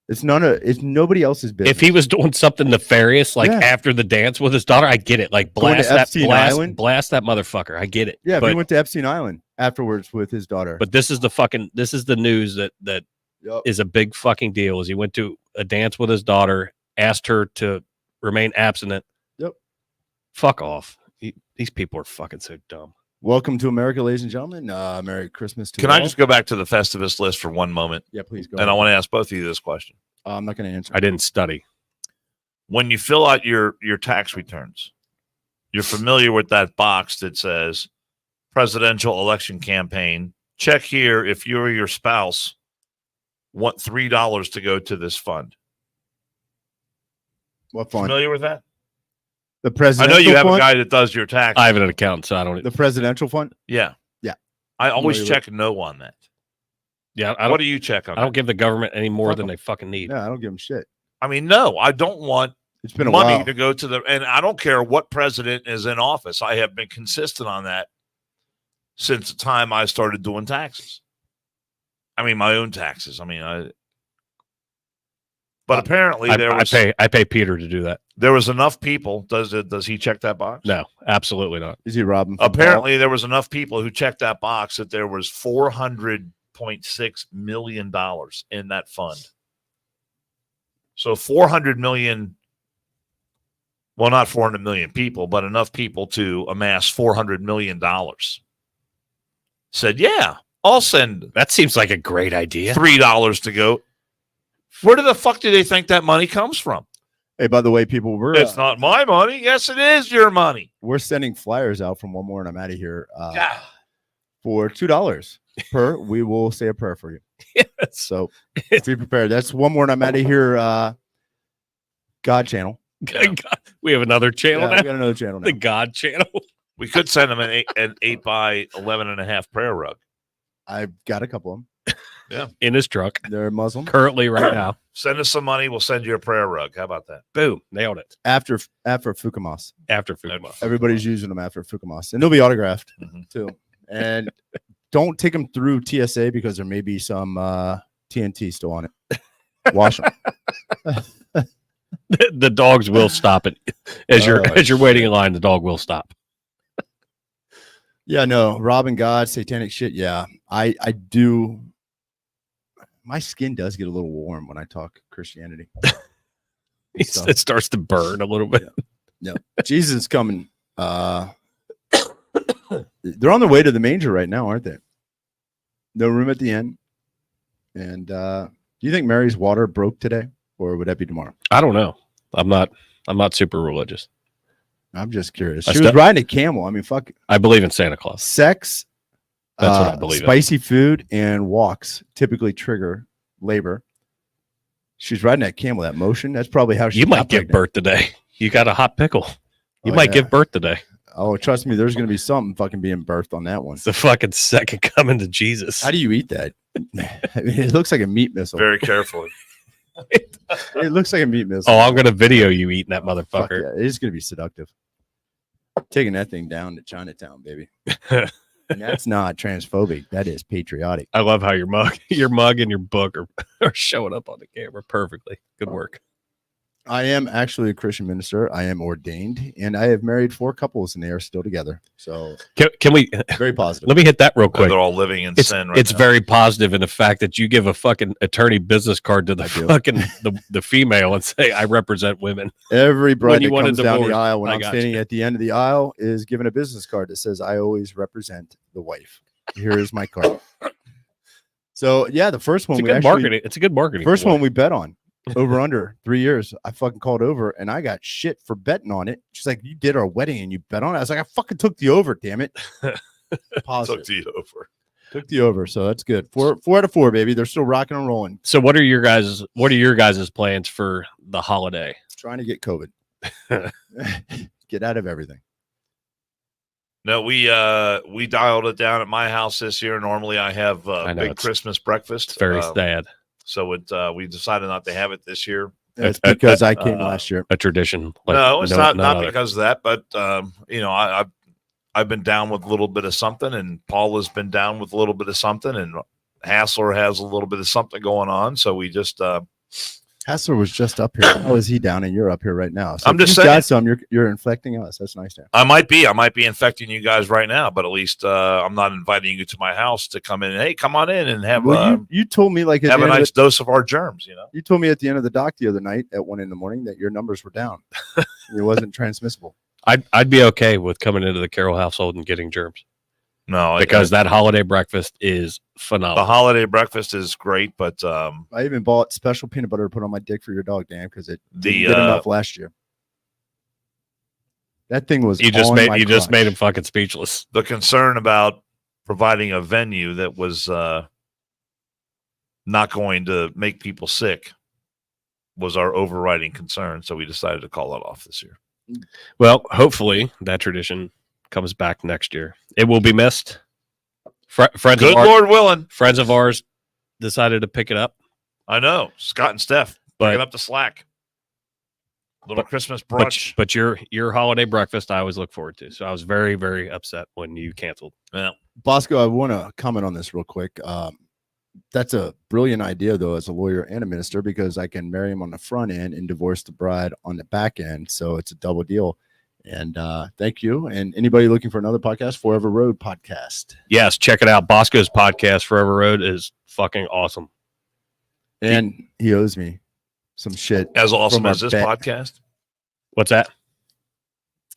It's nobody else's business. If he was doing something nefarious, like after the dance with his daughter, I get it. Like blast that motherfucker. I get it. Yeah, but he went to Epstein Island afterwards with his daughter. But this is the news that is a big fucking deal. Is he went to a dance with his daughter, asked her to remain abstinent. Yep. Fuck off. These people are fucking so dumb. Welcome to America, ladies and gentlemen. Merry Christmas to Can I just go back to the Festivus list for one moment? Yeah, please go. And I want to ask both of you this question. I'm not going to answer. I didn't study. When you fill out your tax returns, you're familiar with that box that says presidential election campaign. Check here if you or your spouse want $3 to go to this fund. What fund? Familiar with that? The presidential I know you have fund? a guy that does your taxes. I have an account, so I don't. The presidential fund? Yeah. Yeah. I always check no on that. Yeah. What do you check on? I don't give the government any more than they fucking need. No, I don't give them shit. I mean, no, I don't want it's been a money while to go to and I don't care what president is in office. I have been consistent on that since the time I started doing taxes. I mean, my own taxes. But apparently I pay Peter to do that. There was enough people. Does he check that box? No, absolutely not. Is he robbing? Apparently, there was enough people who checked that box that there was $400.6 million in that fund. So 400 million. Well, not 400 million people, but enough people to amass $400 million. Said, yeah, I'll send. That seems like a great idea. $3 to go. Where the fuck do they think that money comes from? Hey, by the way, people, it's not my money. Yes, it is your money. We're sending flyers out from One More and I'm out of here for $2 per. We will say a prayer for you. Yes. So be prepared. That's One More and I'm out of here. God channel. Yeah. We have another channel now. We got another channel now. The God channel. We could send them an 8 by 11.5 prayer rug. I've got a couple of them. Yeah, in his truck. They're Muslim currently right now. Send us some money. We'll send you a prayer rug. How about that? Boom, nailed it. After Fuchamas. After Fuchamas. Everybody's using them after Fuchamas, and they'll be autographed too. And don't take them through TSA because there may be some TNT still on it. Wash them. The dogs will stop it as you're waiting in line. The dog will stop. Yeah, no, robbing God, satanic shit. Yeah, I do. My skin does get a little warm when I talk Christianity. It starts to burn a little bit. Yeah. Jesus is coming. They're on their way to the manger right now, aren't they? No room at the end. And do you think Mary's water broke today, or would that be tomorrow? I don't know. I'm not super religious. I'm just curious. She was riding a camel. I mean, fuck. I believe in Santa Claus. Sex. That's what I believe. Spicy food and walks typically trigger labor. She's riding that camel. That motion. That's probably how she. You might give birth today. You got a hot pickle. You might give birth today. Oh, trust me. There's going to be something fucking being birthed on that one. It's the fucking second coming to Jesus. How do you eat that? I mean, it looks like a meat missile. Very carefully. It looks like a meat missile. Oh, I'm going to video you eating that motherfucker. Yeah, it is going to be seductive. Taking that thing down to Chinatown, baby. And that's not transphobic. That is patriotic. I love how your mug and your book are showing up on the camera perfectly. Good work. I am actually a Christian minister. I am ordained, and I have married 4 couples, and they are still together. So can we? Very positive. Let me hit that real quick. They're all living in sin right It's now. very positive in the fact that you give a fucking attorney business card to the fucking the female and say, I represent women. Every bride that comes down divorce, the aisle when I'm standing at the end of the aisle is given a business card that says, I always represent the wife. Here is my card. So yeah, the first one it's a good marketing. First one we bet on. Over under 3 years. I fucking called over and I got shit for betting on it. She's like, you did our wedding and you bet on it. I was like, I fucking took the over, damn it. Positive. Took the over. So that's good. 4 out of 4, baby. They're still rocking and rolling. So what are your guys' plans for the holiday? Trying to get COVID. Get out of everything. No, we dialed it down at my house this year. Normally I have a big Christmas breakfast. It's very sad. So we decided not to have it this year. It's because I came last year. A tradition. No, it's not because of that, but I've been down with a little bit of something, and Paul has been down with a little bit of something, and Hassler has a little bit of something going on. So we just Hassler was just up here. How is he down and you're up here right now? So I'm just saying, got some. You're infecting us. That's nice. Dan. I might be infecting you guys right now, but at least I'm not inviting you to my house to come in. Hey, come on in and have. You told me like have a nice dose of our germs. You told me at the end of the doc the other night at 1 a.m. that your numbers were down. It wasn't transmissible. I'd be okay with coming into the Carroll household and getting germs. No, because that holiday breakfast is phenomenal. The holiday breakfast is great, but I even bought special peanut butter to put on my dick for your dog, Dan, because it didn't get enough last year. That thing was you just made him fucking speechless. The concern about providing a venue that was not going to make people sick was our overriding concern, so we decided to call it off this year. Well, hopefully that tradition comes back next year. It will be missed. Friends Lord willing. Friends of ours decided to pick it up. I know. Scott and Steph picking up the slack. Little Christmas brunch. But your holiday breakfast I always look forward to. So I was very, very upset when you canceled. Yeah. Bosco, I want to comment on this real quick. That's a brilliant idea, though, as a lawyer and a minister, because I can marry him on the front end and divorce the bride on the back end. So it's a double deal. And thank you. And anybody looking for another podcast, Forever Road Podcast. Yes, check it out. Bosco's podcast, Forever Road, is fucking awesome. And he owes me some shit. As awesome as this podcast? What's that?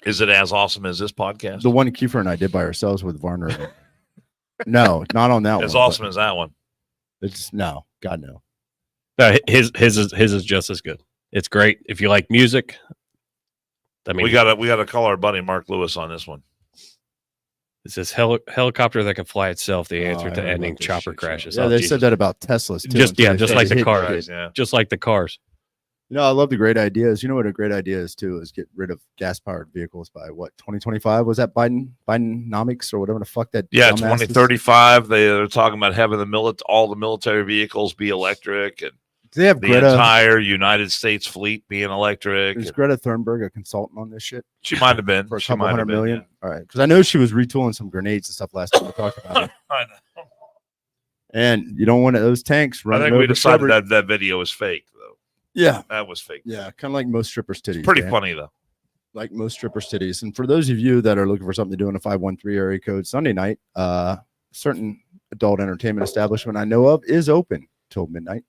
Is it as awesome as this podcast? The one Kiefer and I did by ourselves with Varner. No, not on that one. As awesome as that one. It's no, God no. No, his is just as good. It's great. If you like music, I mean, we gotta call our buddy Mark Lewis on this one. It says helicopter that can fly itself. The answer to ending chopper crashes. Yeah, they said that about Teslas too. Just like the cars. Yeah, just like the cars. You know, I love the great ideas. You know what a great idea is too is get rid of gas-powered vehicles by what 2025 was that Bidenomics or whatever the fuck that. Yeah, 2035. They're talking about having all the military vehicles be electric, and do they have the entire United States fleet being electric. Is Greta Thunberg a consultant on this shit? She might have been for a couple $100 million. Yeah. All right, because I know she was retooling some grenades and stuff last time we talked about it. I know. And you don't want those tanks running. I think we decided that video was fake, though. Yeah, that was fake. Yeah, kind of like most strippers' titties. It's pretty funny though. Like most strippers' titties. And for those of you that are looking for something to do in a 513 area code Sunday night, certain adult entertainment establishment I know of is open till midnight.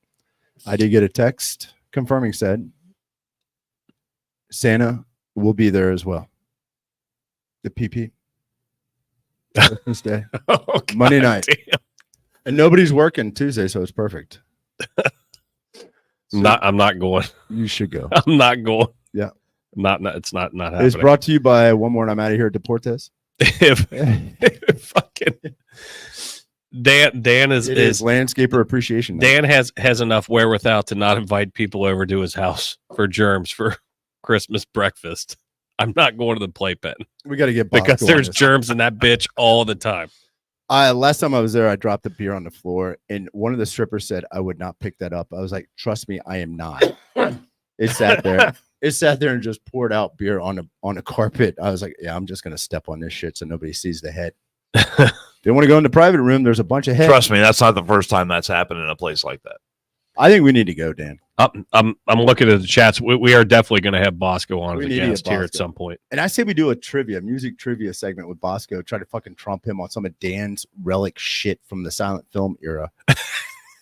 I did get a text confirming said Santa will be there as well. The PP. Christmas Day. Monday night. Damn. And nobody's working Tuesday, so it's perfect. So I'm not going. You should go. I'm not going. Yeah. It's not happening. It's brought to you by one more and I'm out of here at Deportes. if fucking Dan is landscaper appreciation night. Dan has enough wherewithal to not invite people over to his house for germs for Christmas breakfast. I'm not going to the playpen. We got to get because there's germs in that bitch all the time. Last time I was there, I dropped the beer on the floor, and one of the strippers said I would not pick that up. I was like, "Trust me, I am not." It sat there. It sat there and just poured out beer on a carpet. I was like, "Yeah, I'm just gonna step on this shit so nobody sees the head." They want to go in the private room. There's a bunch of heads. Trust me, that's not the first time that's happened in a place like that. I think we need to go, Dan. I'm looking at the chats. We are definitely going to have Bosco on as a guest here at some point. And I say we do a music trivia segment with Bosco. Try to fucking trump him on some of Dan's relic shit from the silent film era.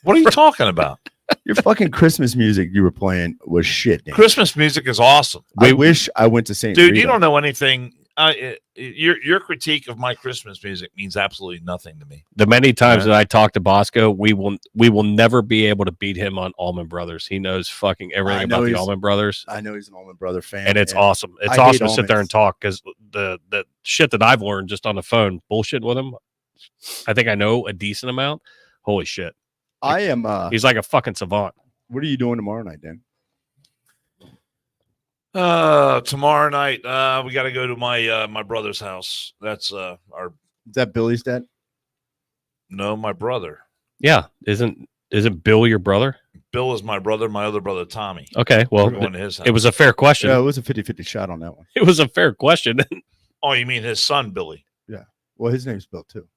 What are you talking about? Your fucking Christmas music you were playing was shit, Dan. Christmas music is awesome. I wish I went to St. Dude, Rita. you don't know anything. Your critique of my Christmas music means absolutely nothing to me. The many times that I talk to Bosco, we will never be able to beat him on Allman Brothers. He knows fucking everything about the Allman Brothers. I know he's an Allman Brother fan, and it's awesome. It's awesome to sit there and talk because the shit that I've learned just on the phone, bullshit with him. I think I know a decent amount. Holy shit! I am. He's like a fucking savant. What are you doing tomorrow night, Dan? Tomorrow night, we got to go to my brother's house. That's our. Is that Billy's dad? No, my brother. Yeah, isn't Bill your brother? Bill is my brother. My other brother, Tommy. Okay, well, going to his house. It was a fair question. Yeah, it was a 50-50 shot on that one. It was a fair question. Oh, you mean his son, Billy? Yeah. Well, his name's Bill too.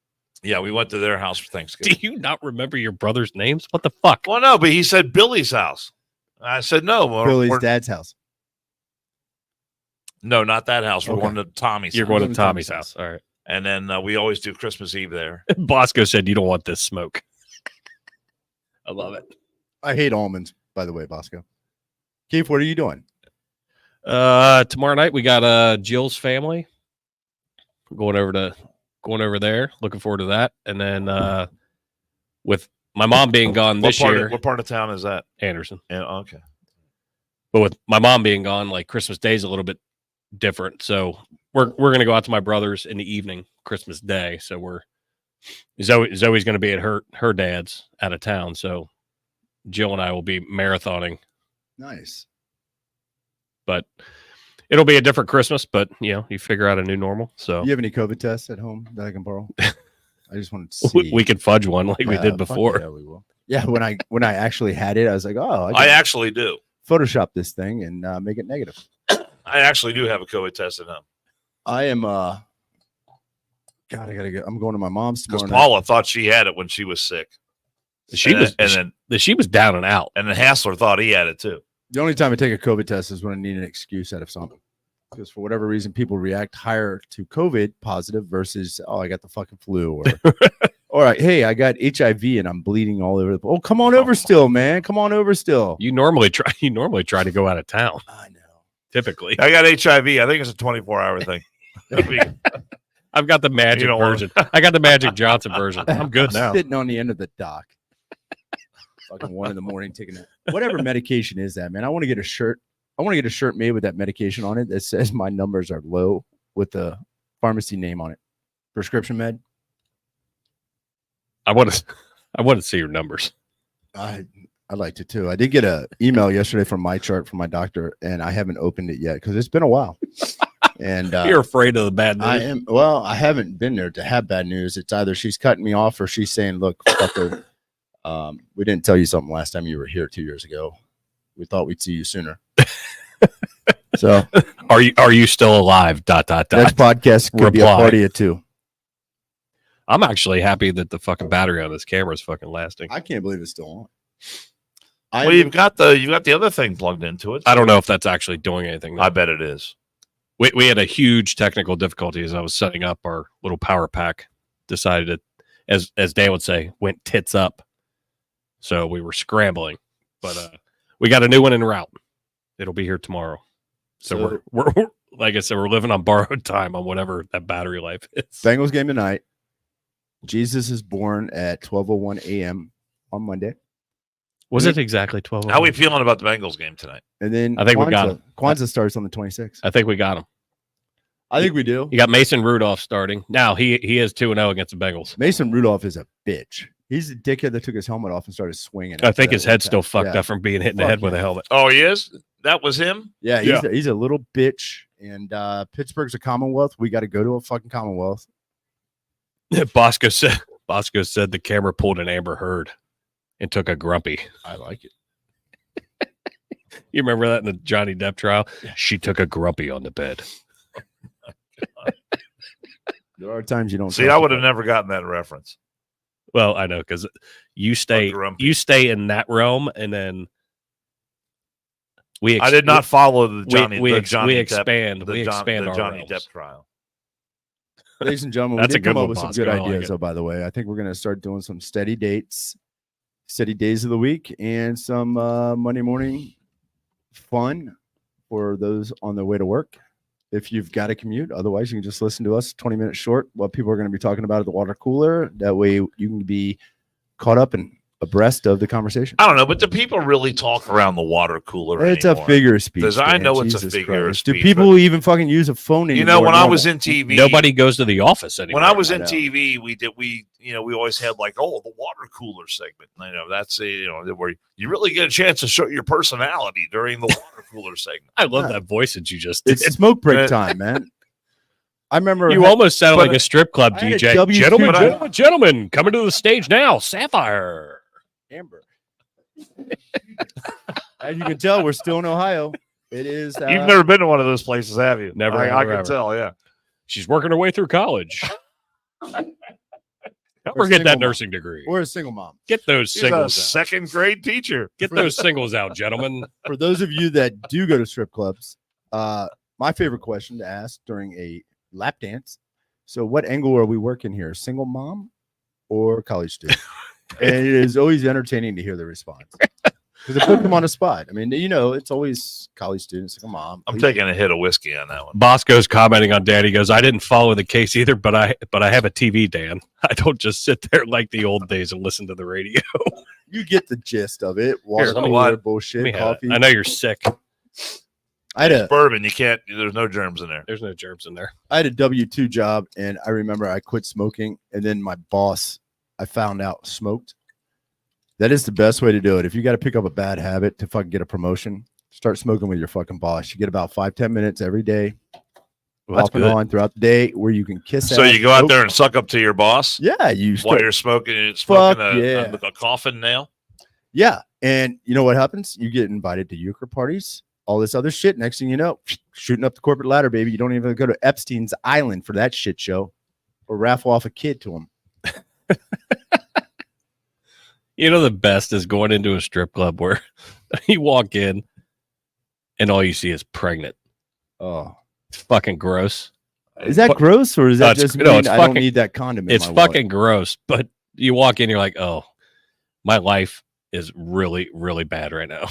Yeah, we went to their house for Thanksgiving. Do you not remember your brother's names? What the fuck? Well, no, but he said Billy's house. I said no. Billy's dad's house. No, not that house. We're going to Tommy's. You're going to Tommy's house. All right. And then we always do Christmas Eve there. Bosco said you don't want this smoke. I love it. I hate almonds, by the way, Bosco. Keith, what are you doing? Tomorrow night we got Jill's family. We're going over there. Looking forward to that. And then with my mom being gone this year. What part of town is that? Anderson. Yeah, okay. But with my mom being gone, like Christmas Day is a little bit different. So we're gonna go out to my brother's in the evening, Christmas Day. So Zoe's gonna be at her dad's out of town. So Jill and I will be marathoning. Nice. But it'll be a different Christmas, but you figure out a new normal. So you have any COVID tests at home that I can borrow? I just wanted to see. We could fudge one like we did before. Yeah, we will. Yeah, when I actually had it, I was like, oh, I actually do. Photoshop this thing and make it negative. I actually do have a COVID test at home. I am God, I gotta go. I'm going to my mom's tomorrow. Because Paula thought she had it when she was sick. She was down and out. And then Hassler thought he had it too. The only time I take a COVID test is when I need an excuse out of something. Because for whatever reason, people react higher to COVID positive versus, oh, I got the fucking flu, or all right, hey, I got HIV and I'm bleeding all over. Oh, come on over still, man. Come on over still. You normally try to go out of town. I know. Typically. I got HIV. I think it's a 24-hour thing. I've got the magic version. I got the Magic Johnson version. I'm good now. Sitting on the end of the dock. Fucking 1 a.m. taking it. Whatever medication is that, man. I want to get a shirt. I want to get a shirt made with that medication on it that says my numbers are low with the pharmacy name on it. Prescription med. I want to see your numbers. I'd like to too. I did get an email yesterday from my chart from my doctor, and I haven't opened it yet because it's been a while. And you're afraid of the bad news. I am. Well, I haven't been there to have bad news. It's either she's cutting me off or she's saying, "Look, fucker, we didn't tell you something last time you were here 2 years ago. We thought we'd see you sooner." So, are you still alive? ... Next podcast could be a party of 2. I'm actually happy that the fucking battery on this camera is fucking lasting. I can't believe it's still on. Well, you've got the other thing plugged into it. I don't know if that's actually doing anything, though. I bet it is. We had a huge technical difficulty as I was setting up our little power pack. Decided to, as Dan would say, went tits up. So we were scrambling, but we got a new one en route. It'll be here tomorrow. So we're like I said, we're living on borrowed time on whatever that battery life is. Bengals game tonight. Jesus is born at 12:01 a.m. on Monday. Was it exactly 12? How are we feeling about the Bengals game tonight? And then I think we got him. Kwanzaa starts on the 26th. I think we got him. I think we do. You got Mason Rudolph starting. Now he is 2-0 against the Bengals. Mason Rudolph is a bitch. He's a dickhead that took his helmet off and started swinging. I think his head's still fucked up from being hit in the head with a helmet. Oh, he is? That was him? Yeah, he's a little bitch. And Pittsburgh's a Commonwealth. We got to go to a fucking Commonwealth. Bosco said the camera pulled an Amber Heard and took a grumpy. I like it. You remember that in the Johnny Depp trial? Yeah. She took a grumpy on the bed. There are times you don't see. I would have never gotten that reference. Well, I know because you stay in that realm, and then I did not follow the Johnny. We Johnny expand. Depp, We expand the our Johnny realms. Depp trial. Ladies and gentlemen, That's we did a good come up one, with some Bosco. good I like ideas, it. though, by the way. I think we're going to start doing some steady days of the week, and some Monday morning fun for those on their way to work. If you've got a commute, otherwise you can just listen to us 20 minutes short what people are going to be talking about at the water cooler. That way you can be caught up and abreast of the conversation. I don't know, but do people really talk around the water cooler It's anymore? a figure of speech. Because I Dan. know Jesus it's a figure of Christ. speech. Do people even fucking use a phone anymore? You know, when I was in TV, Nobody goes to the office anymore. When I was in TV, we always had like, the water cooler segment. You know, that's where you really get a chance to show your personality during the water cooler segment. I love that voice that you just did. It's smoke break time, man. I remember you almost sound like a strip club I had a DJ. W2 Gentlemen, coming to the stage now, Sapphire. Amber. As you can tell, we're still in Ohio. It is. You've never been to one of those places, have you? Never. I can tell. Yeah. She's working her way through college. Help her get that nursing degree. Or a single mom. Get those She's singles a out. second grade teacher. Get those singles out, gentlemen. For those of you that do go to strip clubs, my favorite question to ask during a lap dance. So what angle are we working here? Single mom or college student? And it is always entertaining to hear the response. Because it put them on a spot. I mean, it's always college students, single mom. I'm taking a hit of whiskey on that one. Bosco's commenting on Dan. He goes, I didn't follow the case either, but I have a TV, Dan. I don't just sit there like the old days and listen to the radio. You get the gist of it. Water cooler bullshit, coffee. I know you're sick. I had bourbon. You can't. There's no germs in there. There's no germs in there. I had a W-2 job, and I remember I quit smoking, and then my boss, I found out, smoked. That is the best way to do it. If you got to pick up a bad habit to fucking get a promotion, start smoking with your fucking boss. You get about 5-10 minutes every day, off and on throughout the day, where you can kiss. So you go out there and suck up to your boss. Yeah, while you're smoking a coffin nail. Yeah, and you know what happens? You get invited to euchre parties, all this other shit. Next thing you know, shooting up the corporate ladder, baby. You don't even go to Epstein's Island for that shit show, or raffle off a kid to him. You know, the best is going into a strip club where you walk in and all you see is pregnant. Oh, it's fucking gross. Is that gross, or is that just mean I don't need that condom? It's fucking gross. But you walk in, you're like, oh, my life is really, really bad right now.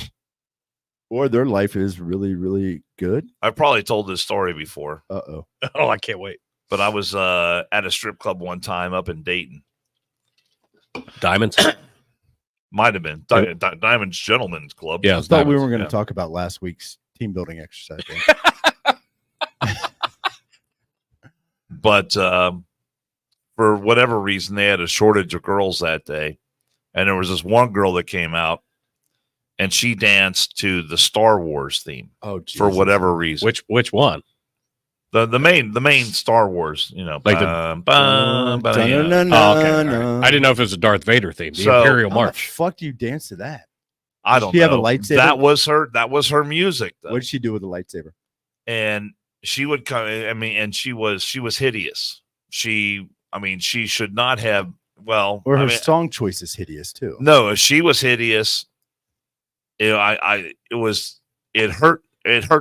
Or their life is really, really good. I've probably told this story before. Oh, I can't wait. But I was at a strip club one time up in Dayton. Diamonds? Might have been Diamond's Gentlemen's Club. Yeah, I thought we weren't going to talk about last week's team building exercise. But for whatever reason, they had a shortage of girls that day, and there was this one girl that came out, and she danced to the Star Wars theme. Oh, Jesus. For whatever reason. Which one? The main Star Wars, like okay. I didn't know if it was a Darth Vader theme, the Imperial March. How the fuck do you dance to that? I don't know. She have a lightsaber? That was her music. What did she do with the lightsaber? And she would come. I mean, and she was hideous. She should not have. Well, or her song choice is hideous too. No, she was hideous. It hurt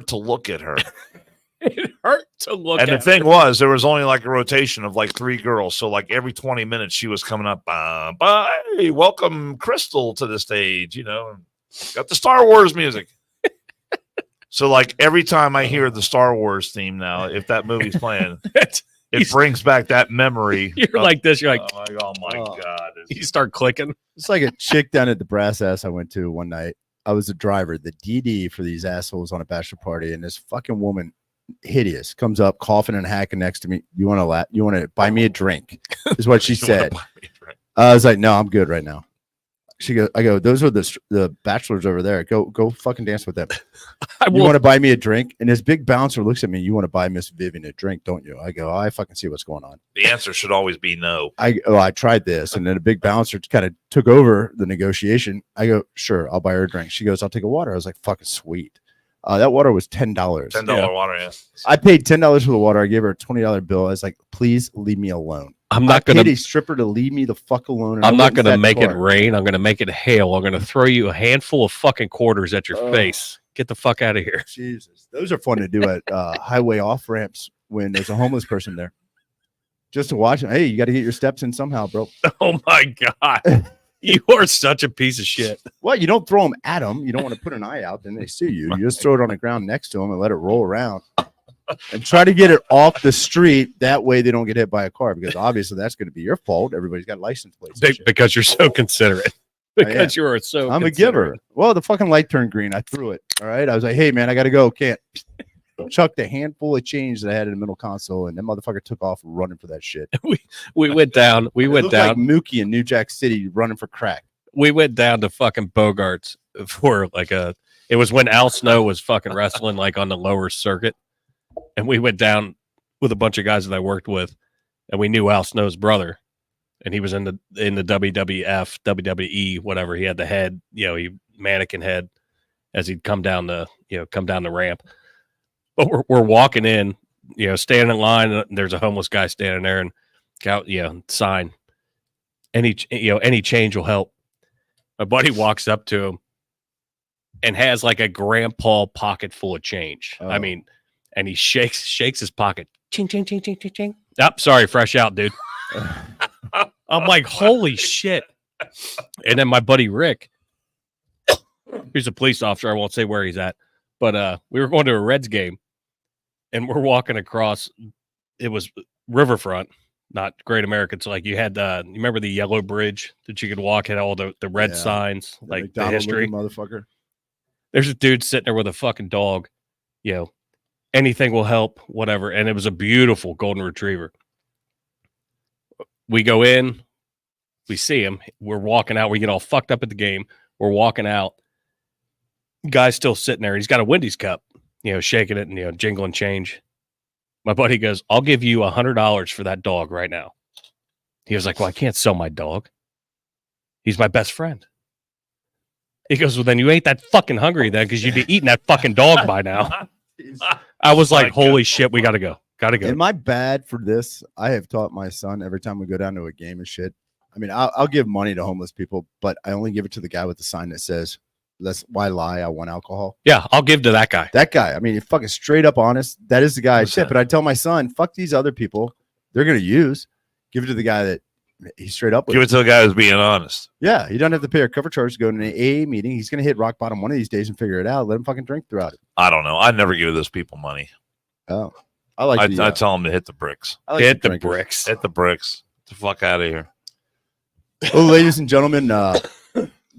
to look at her. It hurt to look at her. And the thing was, there was only like a rotation of like 3 girls. So like every 20 minutes she was coming up, hey, welcome Crystal to the stage, got the Star Wars music. So like every time I hear the Star Wars theme now, if that movie's playing, it brings back that memory. You're like this, you're like, oh my God. You start clicking. It's like a chick down at the Brass Ass I went to one night. I was a driver, the DD for these assholes on a bachelor party, and this fucking woman, hideous, comes up coughing and hacking next to me. You want to buy me a drink? Is what she said. I was like, no, I'm good right now. I go, those are the bachelors over there. Go fucking dance with them. You want to buy me a drink? And this big bouncer looks at me. You want to buy Miss Vivian a drink, don't you? I go, I fucking see what's going on. The answer should always be no. I tried this, and then a big bouncer kind of took over the negotiation. I go, sure, I'll buy her a drink. She goes, I'll take a water. I was like, fucking sweet. That water was $10. $10 water, yeah. I paid $10 for the water. I gave her a $20 bill. I was like, please leave me alone. I'm not going to paid a stripper to leave me the fuck alone. I'm not going to make it rain. I'm going to make it hail. I'm going to throw you a handful of fucking quarters at your face. Get the fuck out of here. Jesus, those are fun to do at highway off ramps when there's a homeless person there. Just to watch them. Hey, you got to get your steps in somehow, bro. Oh my God. You are such a piece of shit. Well, you don't throw them at them. You don't want to put an eye out, then they sue you. You just throw it on the ground next to them and let it roll around. And try to get it off the street. That way they don't get hit by a car, because obviously that's going to be your fault. Everybody's got license plates. Because you're so considerate. Because you are so I'm a giver. Well, the fucking light turned green. I threw it. All right. I was like, hey, man, I got to go. Can't. Chucked a handful of change that I had in the middle console, and that motherfucker took off running for that shit. we went down. We went down. Like Mookie in New Jack City running for crack. We went down to fucking Bogart's for like it was when Al Snow was fucking wrestling like on the lower circuit. And we went down with a bunch of guys that I worked with, and we knew Al Snow's brother. And he was in the WWF, WWE, whatever. He had the head, mannequin head as he'd come down the ramp. But we're walking in, standing in line, and there's a homeless guy standing there, and sign. Any change will help. My buddy walks up to him and has like a grandpa pocket full of change. Oh. I mean, and he shakes his pocket. Ching, ching, ching, ching, ching, ching. Oh, sorry, fresh out, dude. I'm like, holy shit. And then my buddy Rick, he's a police officer. I won't say where he's at, but we were going to a Reds game, and we're walking across. It was Riverfront, not Great American. So like you had you remember the yellow bridge that you could walk, had all the red signs, like McDonald's the history. Motherfucker. There's a dude sitting there with a fucking dog, anything will help, whatever. And it was a beautiful golden retriever. We go in, we see him. We're walking out. We get all fucked up at the game. We're walking out. Guy's still sitting there. He's got a Wendy's cup, shaking it and, jingling change. My buddy goes, I'll give you $100 for that dog right now. He was like, well, I can't sell my dog. He's my best friend. He goes, well, then you ain't that fucking hungry then, because you'd be eating that fucking dog by now. I was like, holy shit, we got to go. Got to go. Am I bad for this? I have taught my son every time we go down to a game and shit. I mean, I'll give money to homeless people, but I only give it to the guy with the sign that says, why lie? I want alcohol. Yeah, I'll give to that guy. That guy. I mean, fucking straight up honest. That is the guy I tip. But I tell my son, fuck these other people. They're going to use. Give it to the guy that he's straight up with. Give it to the guy who's being honest. Yeah, he doesn't have to pay a cover charge to go to an AA meeting. He's going to hit rock bottom one of these days and figure it out. Let him fucking drink throughout it. I don't know. I never give those people money. Oh. I tell them to hit the bricks. Hit the bricks. Hit the bricks. Get the fuck out of here. Well, ladies and gentlemen, I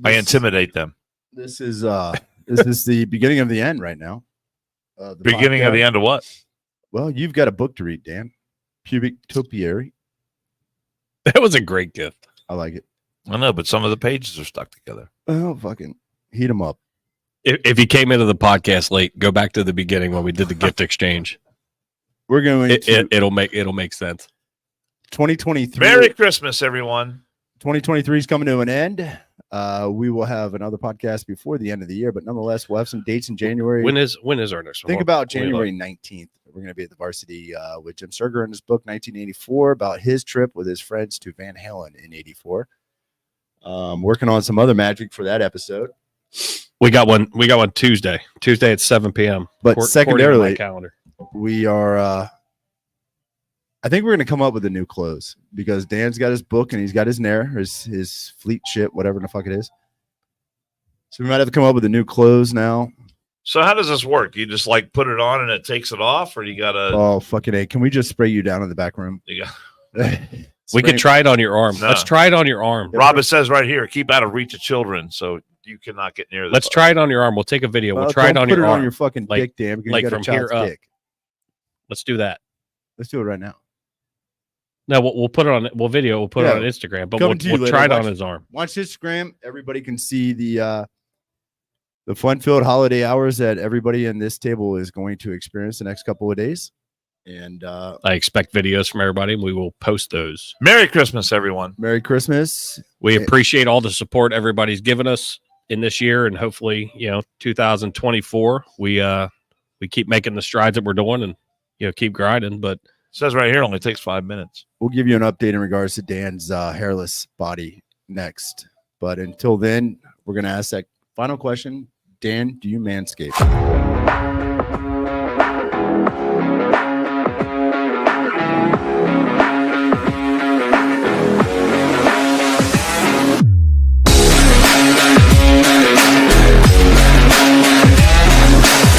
intimidate them. This is the beginning of the end right now. Beginning of the end of what? Well, you've got a book to read, Dan. Pubic Topiary. That was a great gift. I like it. I know, but some of the pages are stuck together. Oh, fucking heat them up. If you came into the podcast late, go back to the beginning when we did the gift exchange. We're going to it'll make sense. 2023. Merry Christmas, everyone. 2023 is coming to an end. We will have another podcast before the end of the year, but nonetheless, we'll have some dates in January. When is our next one? Think about January 19th. We're going to be at the Varsity with Jim Serger in his book 1984 about his trip with his friends to Van Halen in '84. Working on some other magic for that episode. We got one Tuesday at 7 p.m. But secondarily, calendar. We are I think we're going to come up with a new close because Dan's got his book and he's got his Nair, his fleet shit, whatever the fuck it is. So we might have to come up with a new close now. So how does this work? You just like put it on and it takes it off, or you gotta? Oh fucking A! Can we just spray you down in the back room? We could try it on your arm. No. Let's try it on your arm. Rob, it says right here, keep out of reach of children, so you cannot get near. Let's try it on your arm. We'll take a video. We'll try it on your arm. Put it on your fucking dick, Dan. Like from here up. Dick. Let's do that. Let's do it right now. No, we'll put it on. We'll video. We'll put it on Instagram, but we'll try it on his arm. Watch Instagram. Everybody can see the fun-filled holiday hours that everybody in this table is going to experience the next couple of days. And I expect videos from everybody, and we will post those. Merry Christmas, everyone. Merry Christmas. We appreciate all the support everybody's given us in this year, and hopefully, 2024, we keep making the strides that we're doing, and keep grinding. But it says right here, it only takes 5 minutes. We'll give you an update in regards to Dan's hairless body next. But until then, we're going to ask that final question. Dan, do you manscape?